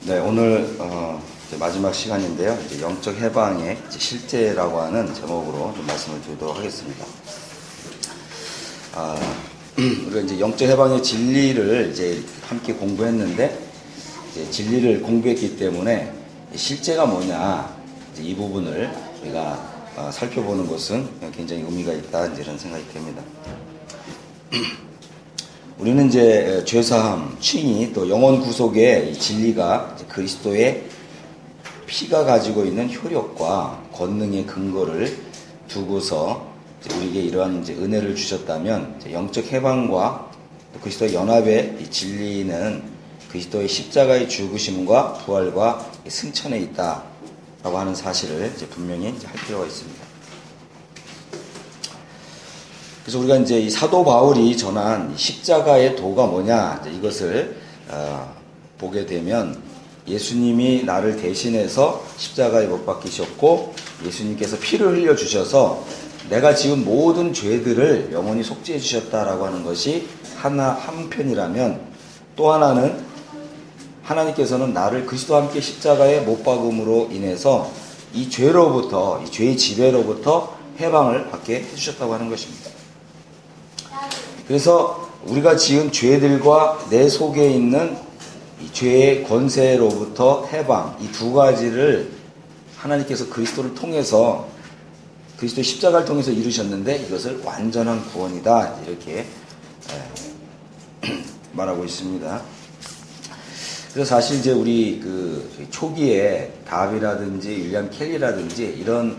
네, 오늘 이제 마지막 시간인데요. 이제 영적 해방의 이제 실제라고 하는 제목으로 좀 말씀을 드리도록 하겠습니다. 우리가 이제 영적 해방의 진리를 이제 함께 공부했는데, 이제 진리를 공부했기 때문에 실제가 뭐냐, 이제 이 부분을 우리가 살펴보는 것은 굉장히 의미가 있다, 이제 이런 생각이 듭니다. 우리는 이제 죄사함, 칭의, 또 영혼 구속의 진리가 이제 그리스도의 피가 가지고 있는 효력과 권능의 근거를 두고서 이제 우리에게 이러한 이제 은혜를 주셨다면, 이제 영적 해방과 또 그리스도의 연합의 이 진리는 그리스도의 십자가의 죽으심과 부활과 승천에 있다라고 하는 사실을 이제 분명히 이제 할 필요가 있습니다. 그래서 우리가 이제 이 사도 바울이 전한 십자가의 도가 뭐냐, 이제 이것을 보게 되면, 예수님이 나를 대신해서 십자가에 못 박히셨고, 예수님께서 피를 흘려 주셔서 내가 지금 모든 죄들을 영원히 속죄해 주셨다라고 하는 것이 한편이라면, 또 하나는 하나님께서는 나를 그리스도와 함께 십자가에 못 박음으로 인해서 이 죄로부터, 이 죄의 지배로부터 해방을 받게 해주셨다고 하는 것입니다. 그래서 우리가 지은 죄들과 내 속에 있는 이 죄의 권세로부터 해방, 이 두 가지를 하나님께서 그리스도를 통해서, 그리스도의 십자가를 통해서 이루셨는데, 이것을 완전한 구원이다, 이렇게 말하고 있습니다. 그래서 사실 이제 우리 그 초기에 다비라든지 윌리엄 켈리라든지 이런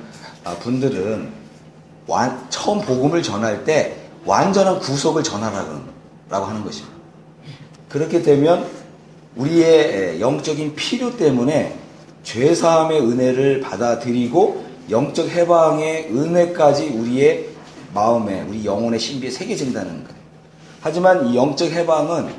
분들은 처음 복음을 전할 때 완전한 구속을 전하라고 하는 것입니다. 그렇게 되면 우리의 영적인 필요 때문에 죄사함의 은혜를 받아들이고 영적 해방의 은혜까지 우리의 마음에, 우리 영혼의 신비에 새겨진다는 거예요. 하지만 이 영적 해방은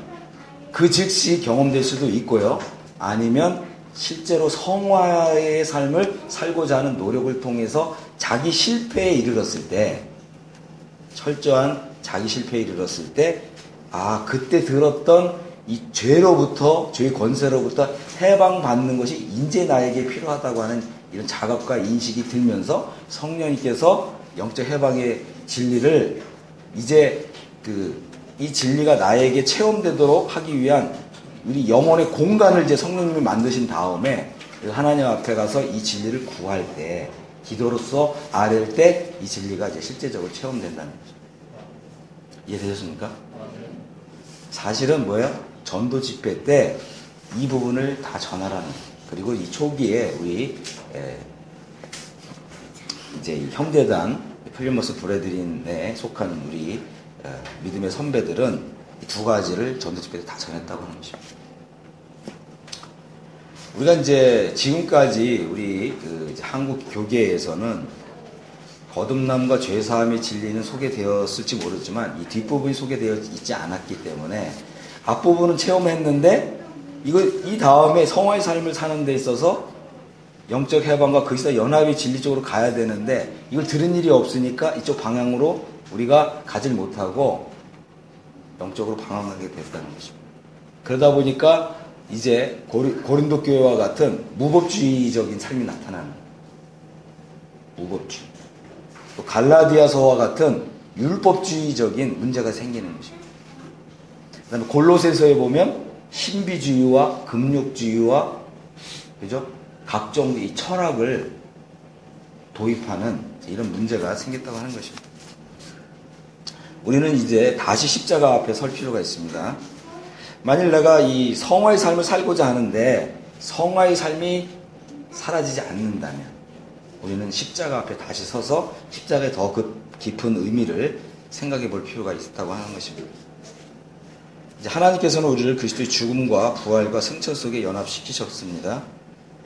그 즉시 경험될 수도 있고요, 아니면 실제로 성화의 삶을 살고자 하는 노력을 통해서 자기 실패에 이르렀을 때, 철저한 자기 실패에 이르렀을 때, 그때 들었던 이 죄로부터, 죄의 권세로부터 해방받는 것이 이제 나에게 필요하다고 하는 이런 자각과 인식이 들면서 성령님께서 영적 해방의 진리를 이제 이 진리가 나에게 체험되도록 하기 위한 우리 영혼의 공간을 이제 성령님이 만드신 다음에 하나님 앞에 가서 이 진리를 구할 때, 기도로서 아뢰일 때 이 진리가 이제 실제적으로 체험된다는 거죠. 이해되셨습니까? 사실은 뭐예요? 전도 집회 때 이 부분을 다 전하라는 거예요. 그리고 이 초기에 우리 이제 이 형제단 플리머스 브레드린에 속한 우리 믿음의 선배들은 이 두 가지를 전도 집회 때 다 전했다고 하는 것입니다. 우리가 이제 지금까지 우리 이제 한국 교계에서는 거듭남과 죄사함의 진리는 소개되었을지 모르지만 이 뒷부분이 소개되어 있지 않았기 때문에 앞부분은 체험했는데, 이 다음에 성화의 삶을 사는 데 있어서 영적 해방과 그리스도 연합의 진리 쪽으로 가야 되는데, 이걸 들은 일이 없으니까 이쪽 방향으로 우리가 가질 못하고 영적으로 방황하게 됐다는 것입니다. 그러다 보니까 이제 고린도 교회와 같은 무법주의적인 삶이 나타나는 거예요. 무법주의. 또 갈라디아서와 같은 율법주의적인 문제가 생기는 것입니다. 그 다음에 골로새서에 보면 신비주의와 금욕주의와, 그죠? 각종 이 철학을 도입하는 이런 문제가 생겼다고 하는 것입니다. 우리는 이제 다시 십자가 앞에 설 필요가 있습니다. 만일 내가 이 성화의 삶을 살고자 하는데 성화의 삶이 사라지지 않는다면, 우리는 십자가 앞에 다시 서서 십자가의 더 깊은 의미를 생각해 볼 필요가 있다고 하는 것입니다. 이제 하나님께서는 우리를 그리스도의 죽음과 부활과 승천 속에 연합시키셨습니다.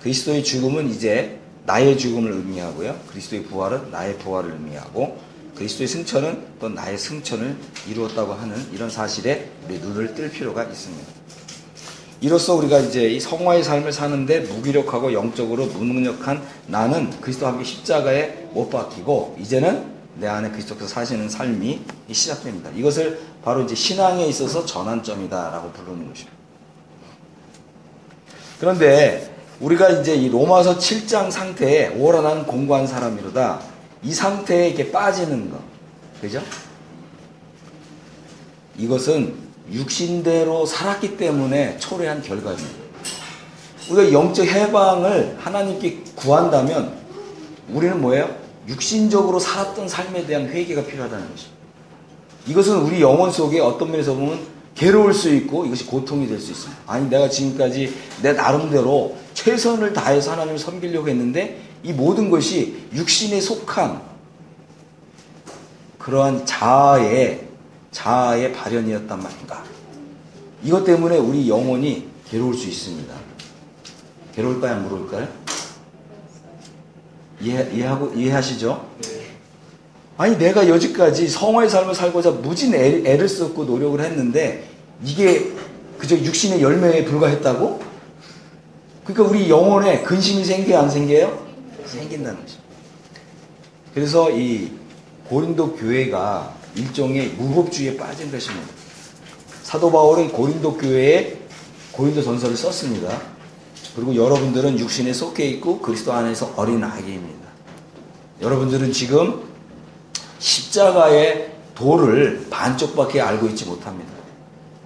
그리스도의 죽음은 이제 나의 죽음을 의미하고요, 그리스도의 부활은 나의 부활을 의미하고, 그리스도의 승천은 또 나의 승천을 이루었다고 하는 이런 사실에 우리 눈을 뜰 필요가 있습니다. 이로써 우리가 이제 이 성화의 삶을 사는데 무기력하고 영적으로 무능력한 나는 그리스도와 함께 십자가에 못 박히고, 이제는 내 안에 그리스도께서 사시는 삶이 시작됩니다. 이것을 바로 이제 신앙에 있어서 전환점이다라고 부르는 것입니다. 그런데 우리가 이제 이 로마서 7장 상태에 오라 나는 공고한 사람이로다. 이 상태에 이렇게 빠지는 거. 그죠? 이것은 육신대로 살았기 때문에 초래한 결과입니다. 우리가 영적 해방을 하나님께 구한다면 우리는 뭐예요? 육신적으로 살았던 삶에 대한 회개가 필요하다는 것입니다. 이것은 우리 영혼 속에 어떤 면에서 보면 괴로울 수 있고 이것이 고통이 될 수 있습니다. 아니 내가 지금까지 내 나름대로 최선을 다해서 하나님을 섬기려고 했는데 이 모든 것이 육신에 속한 그러한 자아의 발현이었단 말인가. 이것 때문에 우리 영혼이 괴로울 수 있습니다. 괴로울까요? 안 괴로울까요? 이해하시죠? 아니 내가 여지까지 성화의 삶을 살고자 무진 애를 썼고 노력을 했는데 이게 그저 육신의 열매에 불과했다고? 그러니까 우리 영혼에 근심이 생겨요? 안 생겨요? 생긴다는 거죠. 그래서 이 고린도 교회가 일종의 무법주의에 빠진 것입니다. 사도 바울은 고린도 교회에 고린도 전서를 썼습니다. 그리고 여러분들은 육신에 속해 있고 그리스도 안에서 어린 아기입니다. 여러분들은 지금 십자가의 도를 반쪽밖에 알고 있지 못합니다.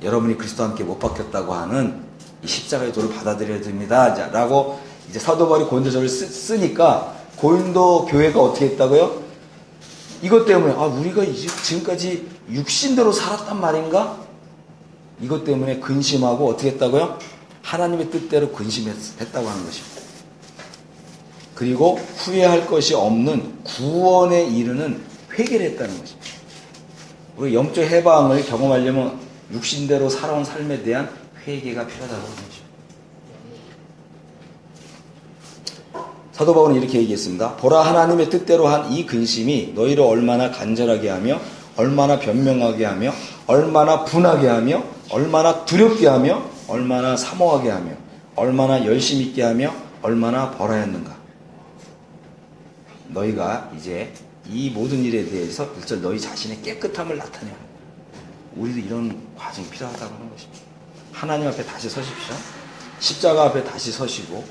여러분이 그리스도와 함께 못 박혔다고 하는 이 십자가의 도를 받아들여야 됩니다. 라고 이제 사도 바울이 고린도서를 쓰니까 고린도 교회가 어떻게 했다고요? 이것 때문에 우리가 지금까지 육신대로 살았단 말인가? 이것 때문에 근심하고 어떻게 했다고요? 하나님의 뜻대로 근심했다고 하는 것입니다. 그리고 후회할 것이 없는 구원에 이르는 회개를 했다는 것입니다. 우리 영적 해방을 경험하려면 육신대로 살아온 삶에 대한 회개가 필요하다고 하는 것입니다. 사도 바울은 이렇게 얘기했습니다. 보라 하나님의 뜻대로 한 이 근심이 너희를 얼마나 간절하게 하며 얼마나 변명하게 하며 얼마나 분하게 하며 얼마나 두렵게 하며 얼마나 사모하게 하며 얼마나 열심 있게 하며 얼마나 벌하였는가. 너희가 이제 이 모든 일에 대해서 일절 너희 자신의 깨끗함을 나타내야 합니다. 우리도 이런 과정이 필요하다고 하는 것입니다. 하나님 앞에 다시 서십시오. 십자가 앞에 다시 서시고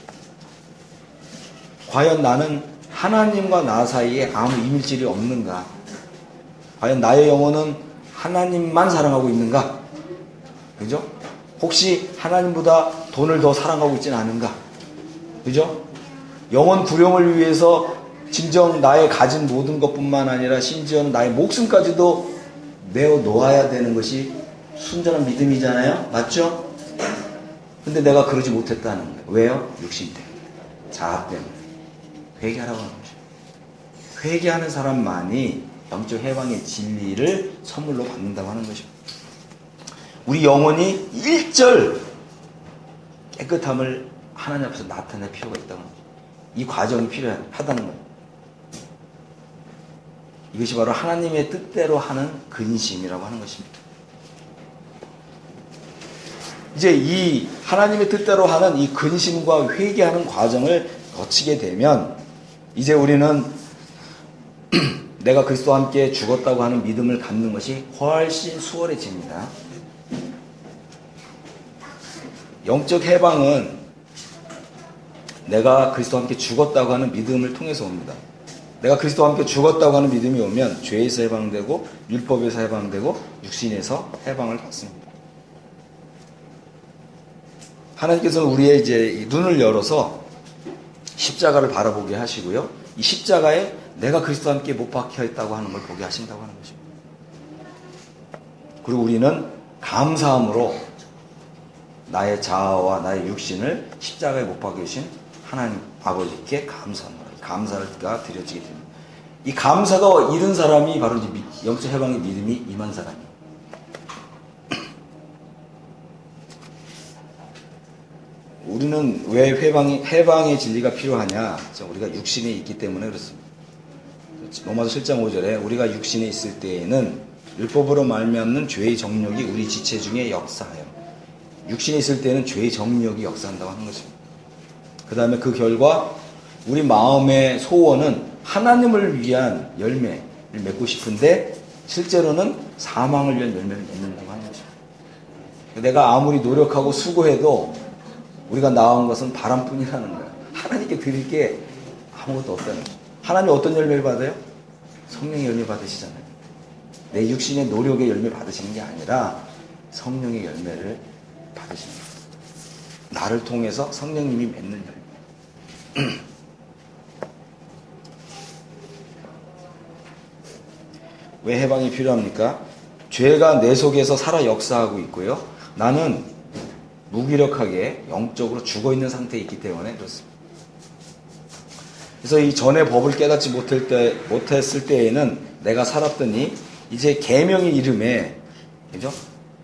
과연 나는 하나님과 나 사이에 아무 이물질이 없는가? 과연 나의 영혼은 하나님만 사랑하고 있는가? 그죠? 혹시 하나님보다 돈을 더 사랑하고 있지는 않은가? 그죠? 영혼 구령을 위해서 진정 나의 가진 모든 것뿐만 아니라 심지어는 나의 목숨까지도 내어 놓아야 되는 것이 순전한 믿음이잖아요? 맞죠? 근데 내가 그러지 못했다는 거예요. 왜요? 육신 때문에. 자아 때문에. 회개하라고 하는 것이죠. 회개하는 사람만이 영적 해방의 진리를 선물로 받는다고 하는 것입니다. 우리 영혼이 일절 깨끗함을 하나님 앞에서 나타낼 필요가 있다는 거죠. 이 과정이 필요하다는 거예요. 이것이 바로 하나님의 뜻대로 하는 근심이라고 하는 것입니다. 이제 이 하나님의 뜻대로 하는 이 근심과 회개하는 과정을 거치게 되면 이제 우리는 내가 그리스도와 함께 죽었다고 하는 믿음을 갖는 것이 훨씬 수월해집니다. 영적 해방은 내가 그리스도와 함께 죽었다고 하는 믿음을 통해서 옵니다. 내가 그리스도와 함께 죽었다고 하는 믿음이 오면 죄에서 해방되고 율법에서 해방되고 육신에서 해방을 받습니다. 하나님께서는 우리의 이제 눈을 열어서 십자가를 바라보게 하시고요. 이 십자가에 내가 그리스도와 함께 못 박혀 있다고 하는 걸 보게 하신다고 하는 것입니다. 그리고 우리는 감사함으로 나의 자아와 나의 육신을 십자가에 못 박으신 하나님 아버지께 감사가 드려지게 됩니다. 이 감사가 이른 사람이 바로 이제 영적 해방의 믿음이 임한 사람이에요. 우리는 왜 해방의 진리가 필요하냐? 우리가 육신에 있기 때문에 그렇습니다. 로마서 7장 5절에 우리가 육신에 있을 때에는 율법으로 말미암는 죄의 정욕이 우리 지체 중에 역사하여, 육신에 있을 때는 죄의 정욕이 역사한다고 하는 것입니다. 그 다음에 그 결과 우리 마음의 소원은 하나님을 위한 열매를 맺고 싶은데 실제로는 사망을 위한 열매를 맺는다고 하는 것입니다. 내가 아무리 노력하고 수고해도 우리가 나온 것은 바람뿐이라는 거야. 하나님께 드릴 게 아무것도 없다는 거야. 하나님 어떤 열매를 받아요? 성령의 열매 받으시잖아요. 내 육신의 노력의 열매 받으시는 게 아니라 성령의 열매를 받으시는 거예요. 나를 통해서 성령님이 맺는 열매. 왜 해방이 필요합니까? 죄가 내 속에서 살아 역사하고 있고요. 나는 무기력하게 영적으로 죽어있는 상태에 있기 때문에 그렇습니다. 그래서 이 전에 법을 깨닫지 못했을 때에는 내가 살았더니 이제 계명의 이름에, 그죠?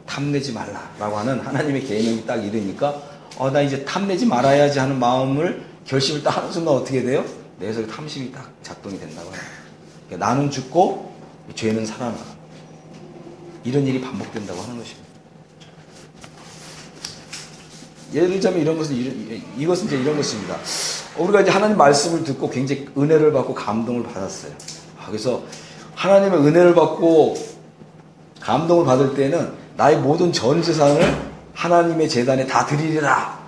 탐내지 말라라고 하는 하나님의 계명이 딱 이르니까 나 이제 탐내지 말아야지 하는 마음을 결심을 딱 하는 순간 어떻게 돼요? 내 속에 탐심이 딱 작동이 된다고 해요. 그러니까 나는 죽고 죄는 살아나. 이런 일이 반복된다고 하는 것입니다. 예를 들자면 이것은 이제 이런 것입니다. 우리가 이제 하나님 말씀을 듣고 굉장히 은혜를 받고 감동을 받았어요. 그래서 하나님의 은혜를 받고 감동을 받을 때는 나의 모든 전 재산을 하나님의 재단에 다 드리리라.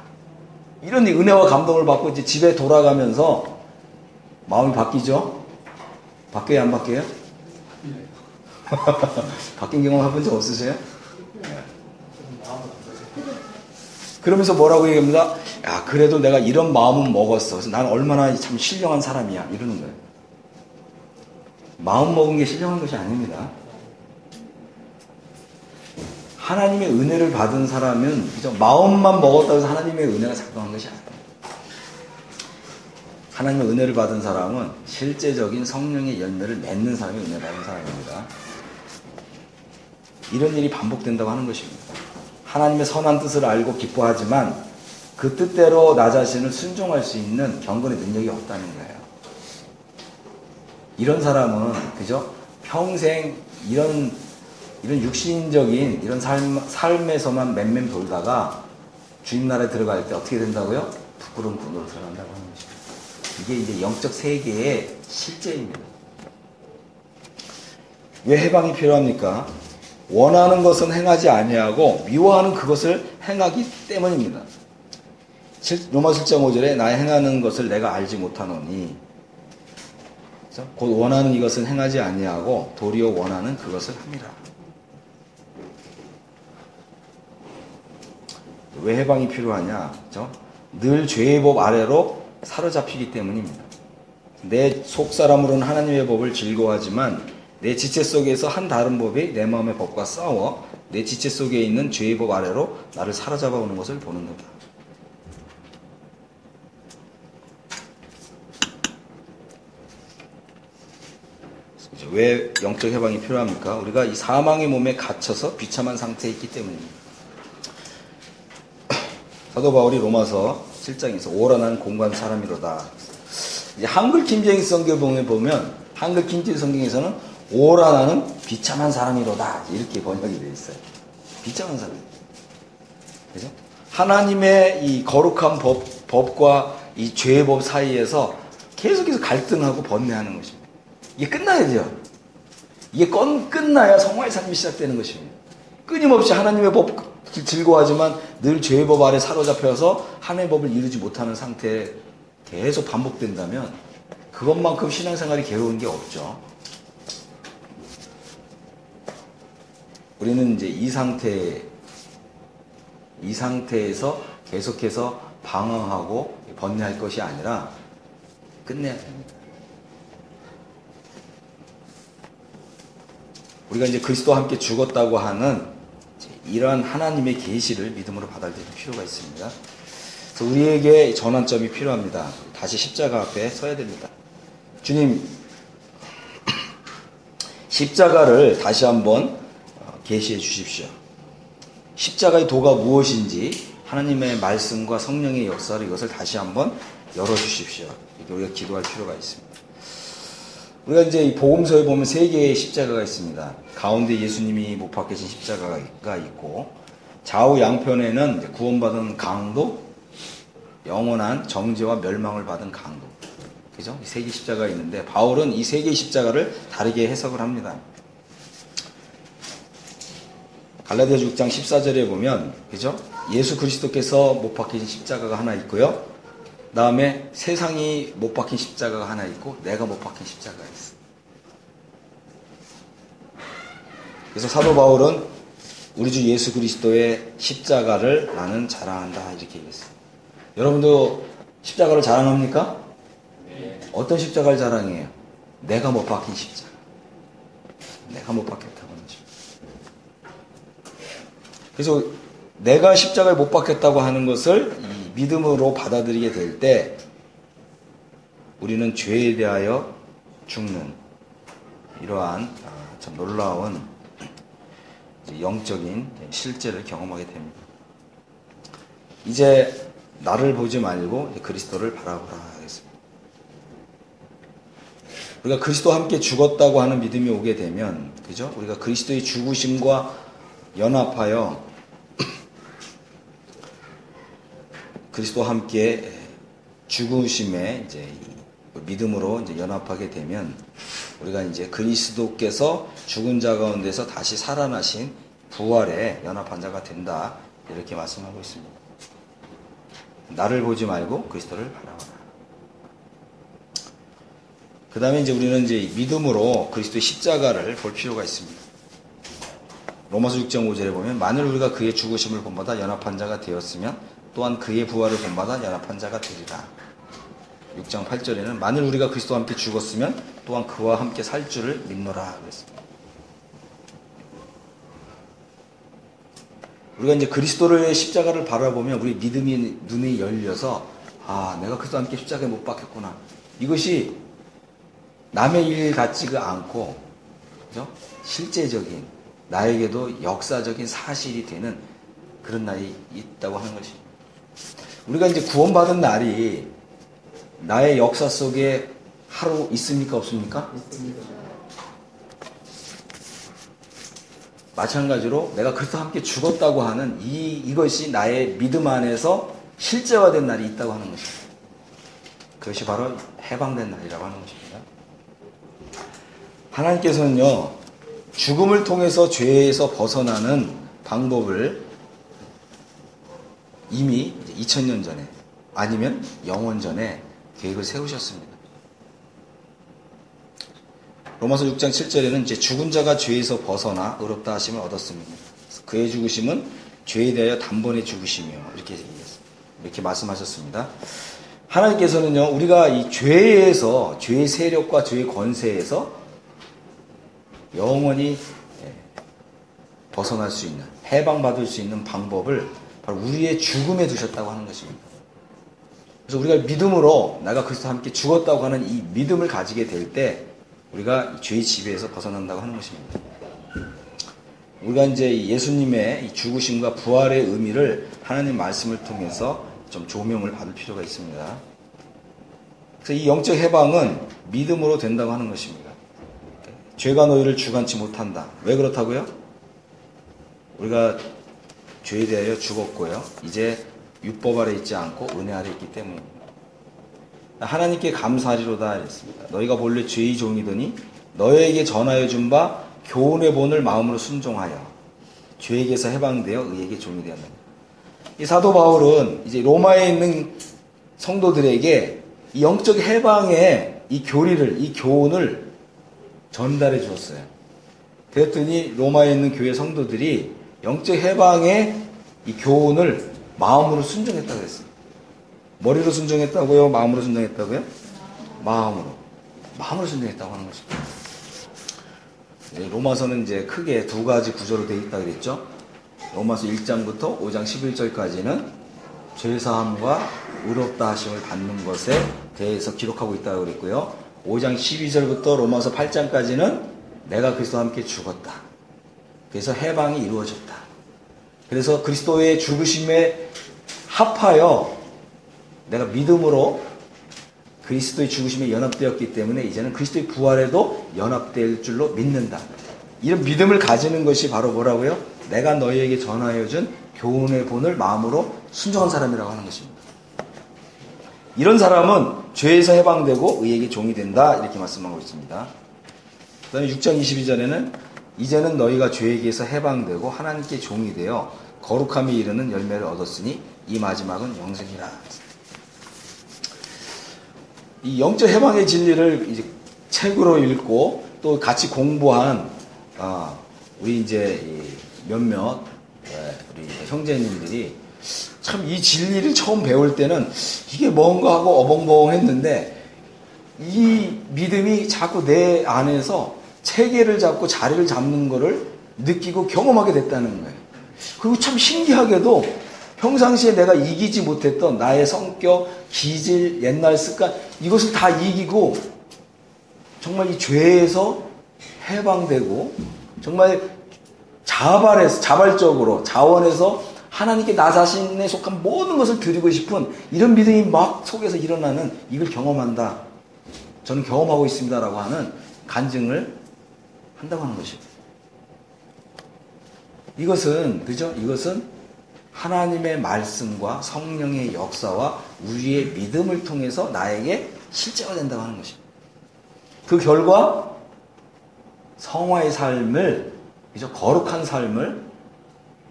이런 은혜와 감동을 받고 이제 집에 돌아가면서 마음이 바뀌죠? 바뀌어요, 안 바뀌어요? 바뀐 경험 해본 적 없으세요? 그러면서 뭐라고 얘기합니다. 야, 그래도 내가 이런 마음은 먹었어. 그래서 나는 얼마나 참 신령한 사람이야. 이러는 거예요. 마음 먹은 게 신령한 것이 아닙니다. 하나님의 은혜를 받은 사람은 그죠? 마음만 먹었다고 해서 하나님의 은혜가 작동한 것이 아니에요. 하나님의 은혜를 받은 사람은 실제적인 성령의 열매를 맺는 사람이 은혜 받은 사람입니다. 이런 일이 반복된다고 하는 것입니다. 하나님의 선한 뜻을 알고 기뻐하지만 그 뜻대로 나 자신을 순종할 수 있는 경건의 능력이 없다는 거예요. 이런 사람은 그죠? 평생 이런 육신적인 이런 삶에서만 맴맴 돌다가 주님 나라에 들어갈 때 어떻게 된다고요? 부끄러운 꾼으로 들어간다고 하는 것입니다. 이게 이제 영적 세계의 실제입니다. 왜 해방이 필요합니까? 원하는 것은 행하지 아니하고 미워하는 그것을 행하기 때문입니다. 로마서 7장 5절에 나 행하는 것을 내가 알지 못하노니 곧 원하는 이것은 행하지 아니하고 도리어 원하는 그것을 합니다. 왜 해방이 필요하냐? 그렇죠? 늘 죄의 법 아래로 사로잡히기 때문입니다. 내 속사람으로는 하나님의 법을 즐거워하지만 내 지체 속에서 한 다른 법이 내 마음의 법과 싸워 내 지체 속에 있는 죄의 법 아래로 나를 사로잡아 오는 것을 보는 겁니다. 왜 영적 해방이 필요합니까? 우리가 이 사망의 몸에 갇혀서 비참한 상태에 있기 때문입니다. 사도 바울이 로마서 7장에서 오라 나는 공부한 사람이로다. 이제 한글 김정희 성경에 보면 한글 김정희 성경에서는 오라 나는 비참한 사람이로다 이렇게 번역이 되어 있어요. 비참한 사람. 그죠? 하나님의 이 거룩한 법과 이 죄의 법 사이에서 계속해서 갈등하고 번뇌하는 것입니다. 이게 끝나야죠. 이게 끝나야 성화의 삶이 시작되는 것입니다. 끊임없이 하나님의 법 즐거워하지만 늘 죄의 법 아래 사로잡혀서 하나님의 법을 이루지 못하는 상태에 계속 반복된다면 그것만큼 신앙생활이 괴로운 게 없죠. 우리는 이제 이 상태에서 계속해서 방황하고 번뇌할 것이 아니라 끝내야 됩니다. 우리가 이제 그리스도와 함께 죽었다고 하는 이러한 하나님의 계시를 믿음으로 받아들일 필요가 있습니다. 그래서 우리에게 전환점이 필요합니다. 다시 십자가 앞에 서야 됩니다. 주님, 십자가를 다시 한번 계시해 주십시오. 십자가의 도가 무엇인지 하나님의 말씀과 성령의 역사를 이것을 다시 한번 열어주십시오. 이렇게 우리가 기도할 필요가 있습니다. 우리가 이제 이 복음서에 보면 세 개의 십자가가 있습니다. 가운데 예수님이 못 박히신 십자가가 있고 좌우 양편에는 이제 구원받은 강도, 영원한 정죄와 멸망을 받은 강도. 그죠? 이 세 개의 십자가가 있는데 바울은 이 세 개의 십자가를 다르게 해석을 합니다. 갈라디아서 6장 14절에 보면, 그죠? 예수 그리스도께서 못 박히신 십자가가 하나 있고요. 다음에 세상이 못 박힌 십자가가 하나 있고, 내가 못 박힌 십자가가 있어. 그래서 사도 바울은 우리 주 예수 그리스도의 십자가를 나는 자랑한다, 이렇게 얘기했어요. 여러분도 십자가를 자랑합니까? 네. 어떤 십자가를 자랑해요? 내가 못 박힌 십자가. 내가 못 박혔다고 하는 거죠. 그래서 내가 십자가에 못 박혔다고 하는 것을 이 믿음으로 받아들이게 될 때 우리는 죄에 대하여 죽는 이러한 참 놀라운 영적인 실제를 경험하게 됩니다. 이제 나를 보지 말고 그리스도를 바라보라 하겠습니다. 우리가 그리스도와 함께 죽었다고 하는 믿음이 오게 되면, 그죠? 우리가 그리스도의 죽으심과 연합하여 그리스도와 함께 죽으심에 이제 믿음으로 이제 연합하게 되면 우리가 이제 그리스도께서 죽은 자 가운데서 다시 살아나신 부활에 연합한 자가 된다, 이렇게 말씀하고 있습니다. 나를 보지 말고 그리스도를 바라보라. 그 다음에 이제 우리는 이제 믿음으로 그리스도의 십자가를 볼 필요가 있습니다. 로마서 6장 5절에 보면, 만일 우리가 그의 죽으심을 본받아 연합한 자가 되었으면 또한 그의 부활을 본받아 연합한 자가 되리라. 6장 8절에는 만일 우리가 그리스도와 함께 죽었으면 또한 그와 함께 살 줄을 믿노라 그랬습니다. 우리가 이제 그리스도의 십자가를 바라보면 우리 믿음이 눈이 열려서, 아, 내가 그리스도와 함께 십자가에 못 박혔구나. 이것이 남의 일 같지가 않고, 그죠? 실제적인, 나에게도 역사적인 사실이 되는 그런 날이 있다고 하는 것입니다. 우리가 이제 구원받은 날이 나의 역사 속에 하루 있습니까? 없습니까? 있습니다. 마찬가지로 내가 그리스도와 함께 죽었다고 하는 이것이 나의 믿음 안에서 실제화된 날이 있다고 하는 것입니다. 그것이 바로 해방된 날이라고 하는 것입니다. 하나님께서는요, 죽음을 통해서 죄에서 벗어나는 방법을 이미 2000년 전에 아니면 영원 전에 계획을 세우셨습니다. 로마서 6장 7절에는 이제 죽은 자가 죄에서 벗어나 의롭다 하심을 얻었습니다. 그의 죽으심은 죄에 대하여 단번에 죽으시며, 이렇게 말씀하셨습니다. 하나님께서는요, 우리가 이 죄에서, 죄의 세력과 죄의 권세에서 영원히 벗어날 수 있는, 해방받을 수 있는 방법을 바로 우리의 죽음에 두셨다고 하는 것입니다. 그래서 우리가 믿음으로 내가 그리스도와 함께 죽었다고 하는 이 믿음을 가지게 될 때 우리가 죄의 지배에서 벗어난다고 하는 것입니다. 우리가 이제 예수님의 이 죽으심과 부활의 의미를 하나님 말씀을 통해서 좀 조명을 받을 필요가 있습니다. 그래서 이 영적 해방은 믿음으로 된다고 하는 것입니다. 죄가 너희를 주관치 못한다. 왜 그렇다고요? 우리가 죄에 대하여 죽었고요, 이제 율법 아래 있지 않고 은혜 아래 있기 때문입니다. 하나님께 감사하리로다 했습니다. 너희가 본래 죄의 종이더니 너희에게 전하여 준 바 교훈의 본을 마음으로 순종하여 죄에게서 해방되어 의에게 종이 되었느니라. 이 사도 바울은 이제 로마에 있는 성도들에게 이 영적 해방의 이 교리를, 이 교훈을 전달해 주었어요. 그랬더니 로마에 있는 교회 성도들이 영적 해방의 이 교훈을 마음으로 순종했다고 했어요. 머리로 순종했다고요? 마음으로 순종했다고요? 마음으로 순종했다고 하는 것입니다. 로마서는 이제 크게 두 가지 구조로 되어 있다고 그랬죠. 로마서 1장부터 5장 11절까지는 죄사함과 의롭다 하심을 받는 것에 대해서 기록하고 있다고 그랬고요. 5장 12절부터 로마서 8장까지는 내가 그리스도와 함께 죽었다. 그래서 해방이 이루어졌다. 그래서 그리스도의 죽으심에 합하여 내가 믿음으로 그리스도의 죽으심에 연합되었기 때문에 이제는 그리스도의 부활에도 연합될 줄로 믿는다. 이런 믿음을 가지는 것이 바로 뭐라고요? 내가 너희에게 전하여 준 교훈의 본을 마음으로 순종한 사람이라고 하는 것입니다. 이런 사람은 죄에서 해방되고 의에게 종이 된다, 이렇게 말씀하고 있습니다. 그 다음에 6장 22절에는 이제는 너희가 죄에게서 해방되고 하나님께 종이 되어 거룩함이 이르는 열매를 얻었으니 이 마지막은 영생이라. 이 영적 해방의 진리를 이제 책으로 읽고 또 같이 공부한 우리 이제 몇몇 우리 형제님들이 참 이 진리를 처음 배울 때는 이게 뭔가 하고 어벙벙했는데 이 믿음이 자꾸 내 안에서 체계를 잡고 자리를 잡는 거를 느끼고 경험하게 됐다는 거예요. 그리고 참 신기하게도 평상시에 내가 이기지 못했던 나의 성격, 기질, 옛날 습관 이것을 다 이기고 정말 이 죄에서 해방되고 정말 자발적으로 자원해서 하나님께 나 자신에 속한 모든 것을 드리고 싶은 이런 믿음이 막 속에서 일어나는 이걸 경험한다. 저는 경험하고 있습니다라고 하는 간증을 한다고 하는 것입니다. 이것은 그죠? 이것은 하나님의 말씀과 성령의 역사와 우리의 믿음을 통해서 나에게 실제가 된다고 하는 것입니다. 그 결과 성화의 삶을 그죠? 거룩한 삶을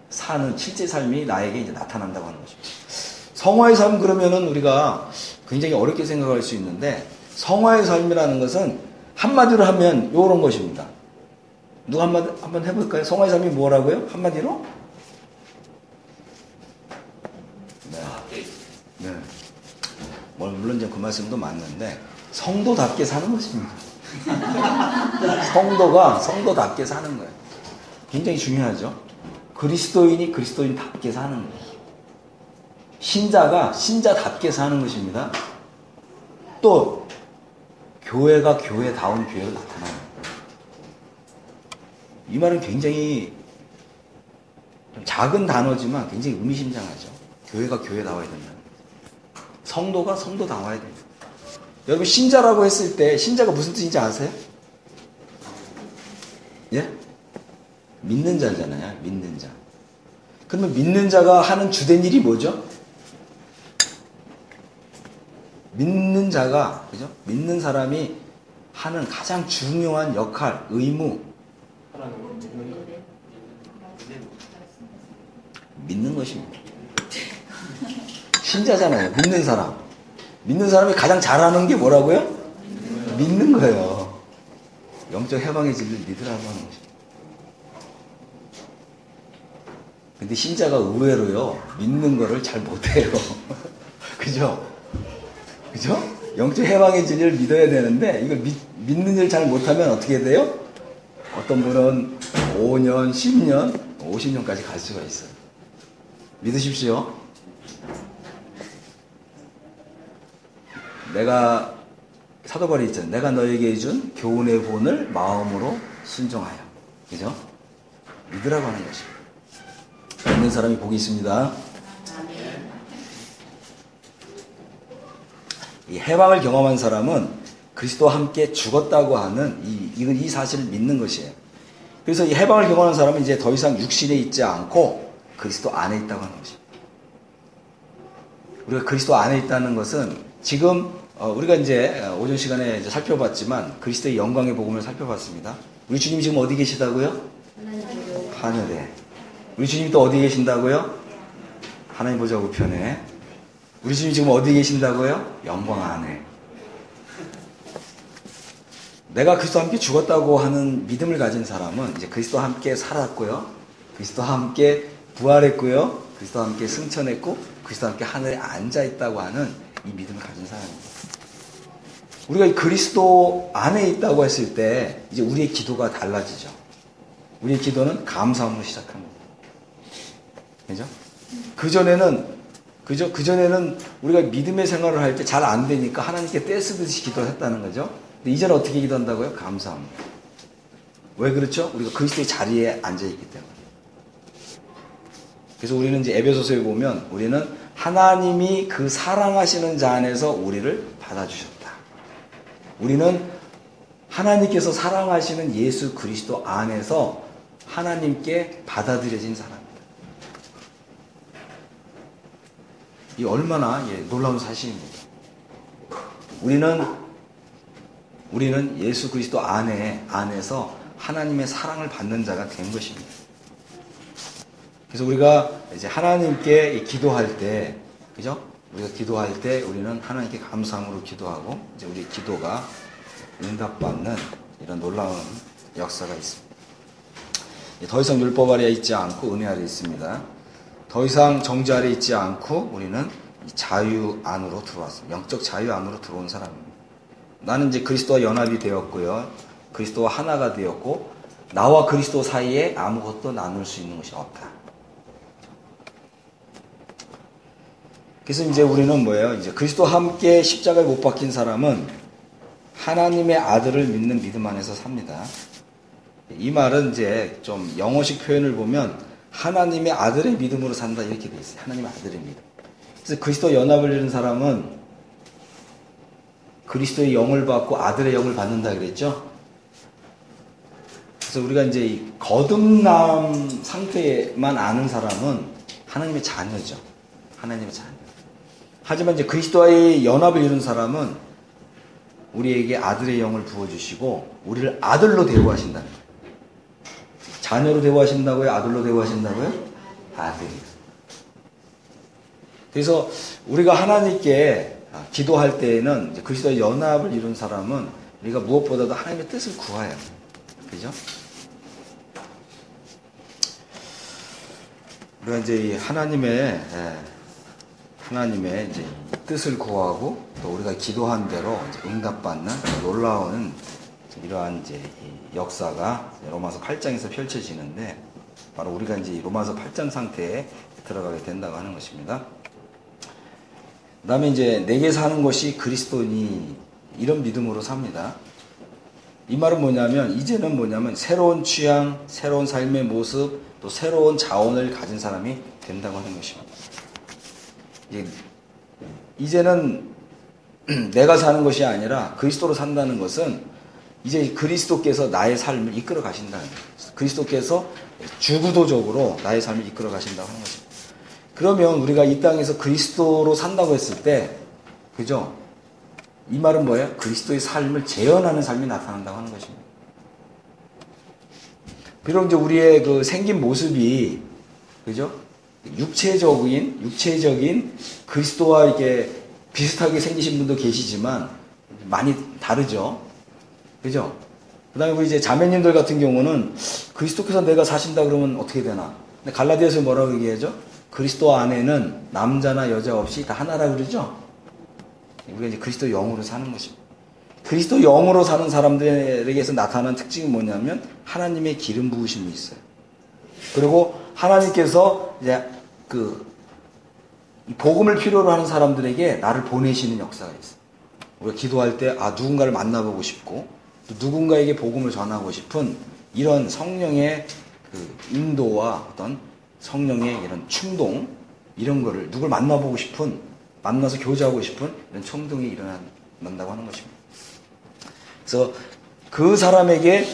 사는 실제 삶이 나에게 이제 나타난다고 하는 것입니다. 성화의 삶 그러면은 우리가 굉장히 어렵게 생각할 수 있는데 성화의 삶이라는 것은 한마디로 하면 이런 것입니다. 누가 한번 해볼까요? 성화의 삶이 뭐라고요? 한마디로? 네. 물론 이제 그 말씀도 맞는데 성도답게 사는 것입니다. 성도가 성도답게 사는 거예요. 굉장히 중요하죠. 그리스도인이 그리스도인답게 사는 거예요. 신자가 신자답게 사는 것입니다. 또 교회가 교회다운 교회로 나타나는 거예요. 이 말은 굉장히 좀 작은 단어지만 굉장히 의미심장하죠. 교회가 교회다워야 된다. 성도가 성도다워야 됩니다. 여러분 신자라고 했을 때 신자가 무슨 뜻인지 아세요? 예? 믿는 자잖아요. 믿는 자. 그러면 믿는 자가 하는 주된 일이 뭐죠? 믿는 자가 그죠? 믿는 사람이 하는 가장 중요한 역할, 의무 믿는 것입니다. 신자잖아요. 믿는 사람. 믿는 사람이 가장 잘하는 게 뭐라고요? 믿는 거예요. 영적 해방의 진리를 믿으라고 하는 것입니다. 근데 신자가 의외로요, 믿는 거를 잘 못해요. 그죠? 그죠? 영적 해방의 진리를 믿어야 되는데, 이걸 믿는 일 잘 못하면 어떻게 돼요? 어떤 분은 5년, 10년, 50년까지 갈 수가 있어요. 믿으십시오. 내가, 사도바울이 있잖아요. 내가 너에게 준 교훈의 본을 마음으로 순종하여. 그죠? 믿으라고 하는 것입니다. 믿는 사람이 복이 있습니다. 이 해방을 경험한 사람은 그리스도와 함께 죽었다고 하는 이 사실을 믿는 것이에요. 그래서 이 해방을 경험한 사람은 이제 더 이상 육신에 있지 않고 그리스도 안에 있다고 하는 것입니다. 우리가 그리스도 안에 있다는 것은 지금 우리가 이제 오전 시간에 이제 살펴봤지만 그리스도의 영광의 복음을 살펴봤습니다. 우리 주님 지금 어디 계시다고요? 하늘에. 우리 주님 또 어디 계신다고요? 하나님 보좌 우편에. 우리 주님 지금 어디 계신다고요? 영광 안에. 내가 그리스도와 함께 죽었다고 하는 믿음을 가진 사람은 이제 그리스도와 함께 살았고요. 그리스도와 함께 부활했고요. 그리스도와 함께 승천했고 그리스도와 함께 하늘에 앉아있다고 하는 이 믿음을 가진 사람입니다. 우리가 이 그리스도 안에 있다고 했을 때 이제 우리의 기도가 달라지죠. 우리의 기도는 감사함으로 시작합니다. 그죠? 그전에는 우리가 믿음의 생활을 할 때 잘 안 되니까 하나님께 떼쓰듯이 기도했다는 거죠. 근데 이제는 어떻게 기도한다고요? 감사함. 왜 그렇죠? 우리가 그리스도의 자리에 앉아있기 때문에. 그래서 우리는 이제 에베소서에 보면 우리는 하나님이 그 사랑하시는 자 안에서 우리를 받아주셨다. 우리는 하나님께서 사랑하시는 예수 그리스도 안에서 하나님께 받아들여진 사람입니다. 이 얼마나 놀라운 사실입니다. 우리는 예수 그리스도 안에서 하나님의 사랑을 받는 자가 된 것입니다. 그래서 우리가 이제 하나님께 기도할 때, 그죠? 우리가 기도할 때 우리는 하나님께 감사함으로 기도하고 이제 우리 기도가 응답받는 이런 놀라운 역사가 있습니다. 더 이상 율법 아래 있지 않고 은혜 아래 있습니다. 더 이상 정죄 아래 있지 않고 우리는 자유 안으로 들어왔습니다. 영적 자유 안으로 들어온 사람입니다. 나는 이제 그리스도와 연합이 되었고요. 그리스도와 하나가 되었고 나와 그리스도 사이에 아무것도 나눌 수 있는 것이 없다. 그래서 이제 우리는 뭐예요? 이제 그리스도와 함께 십자가에 못 박힌 사람은 하나님의 아들을 믿는 믿음 안에서 삽니다. 이 말은 이제 좀 영어식 표현을 보면 하나님의 아들의 믿음으로 산다 이렇게 돼 있어요. 하나님의 아들의 믿음. 그래서 그리스도 연합을 이룬 사람은 그리스도의 영을 받고 아들의 영을 받는다 그랬죠. 그래서 우리가 이제 이 거듭남 상태만 아는 사람은 하나님의 자녀죠. 하나님의 자녀. 하지만 이제 그리스도와의 연합을 이룬 사람은 우리에게 아들의 영을 부어주시고 우리를 아들로 대우하신다는 거예요. 자녀로 대우하신다고요? 아들로 대우하신다고요? 아들. 그래서 우리가 하나님께 기도할 때에는 이제 그리스도의 연합을 이룬 사람은 우리가 무엇보다도 하나님의 뜻을 구해요. 그죠? 우리가 이제 하나님의 이제 뜻을 구하고 또 우리가 기도한 대로 응답받는 놀라운 이러한 이제 역사가 로마서 8장에서 펼쳐지는데 바로 우리가 이제 로마서 8장 상태에 들어가게 된다고 하는 것입니다. 그 다음에 이제 내게 사는 것이 그리스도니 이런 믿음으로 삽니다. 이 말은 뭐냐면 이제는 뭐냐면 새로운 취향, 새로운 삶의 모습, 또 새로운 자원을 가진 사람이 된다고 하는 것입니다. 이제는 내가 사는 것이 아니라 그리스도로 산다는 것은 이제 그리스도께서 나의 삶을 이끌어 가신다는 거예요. 그리스도께서 주구도적으로 나의 삶을 이끌어 가신다고 하는 것입니다. 그러면 우리가 이 땅에서 그리스도로 산다고 했을 때, 그죠? 이 말은 뭐예요? 그리스도의 삶을 재현하는 삶이 나타난다고 하는 것입니다. 비록 이제 우리의 그 생긴 모습이, 그죠? 육체적인 그리스도와 이렇게 비슷하게 생기신 분도 계시지만 많이 다르죠. 그죠? 그 다음에 우리 이제 자매님들 같은 경우는 그리스도께서 내가 사신다 그러면 어떻게 되나? 근데 갈라디아서 뭐라고 얘기하죠? 그리스도 안에는 남자나 여자 없이 다 하나라 그러죠? 우리가 이제 그리스도 영으로 사는 것입니다. 그리스도 영으로 사는 사람들에게서 나타나는 특징이 뭐냐면 하나님의 기름 부으심이 있어요. 그리고 하나님께서 이제 이 복음을 필요로 하는 사람들에게 나를 보내시는 역사가 있어요. 우리가 기도할 때 누군가를 만나보고 싶고 또 누군가에게 복음을 전하고 싶은 이런 성령의 그 인도와 어떤 성령의 이런 충동 이런 거를 누굴 만나보고 싶은 만나서 교제하고 싶은 이런衝動이 일어난다고 하는 것입니다. 그래서 그 사람에게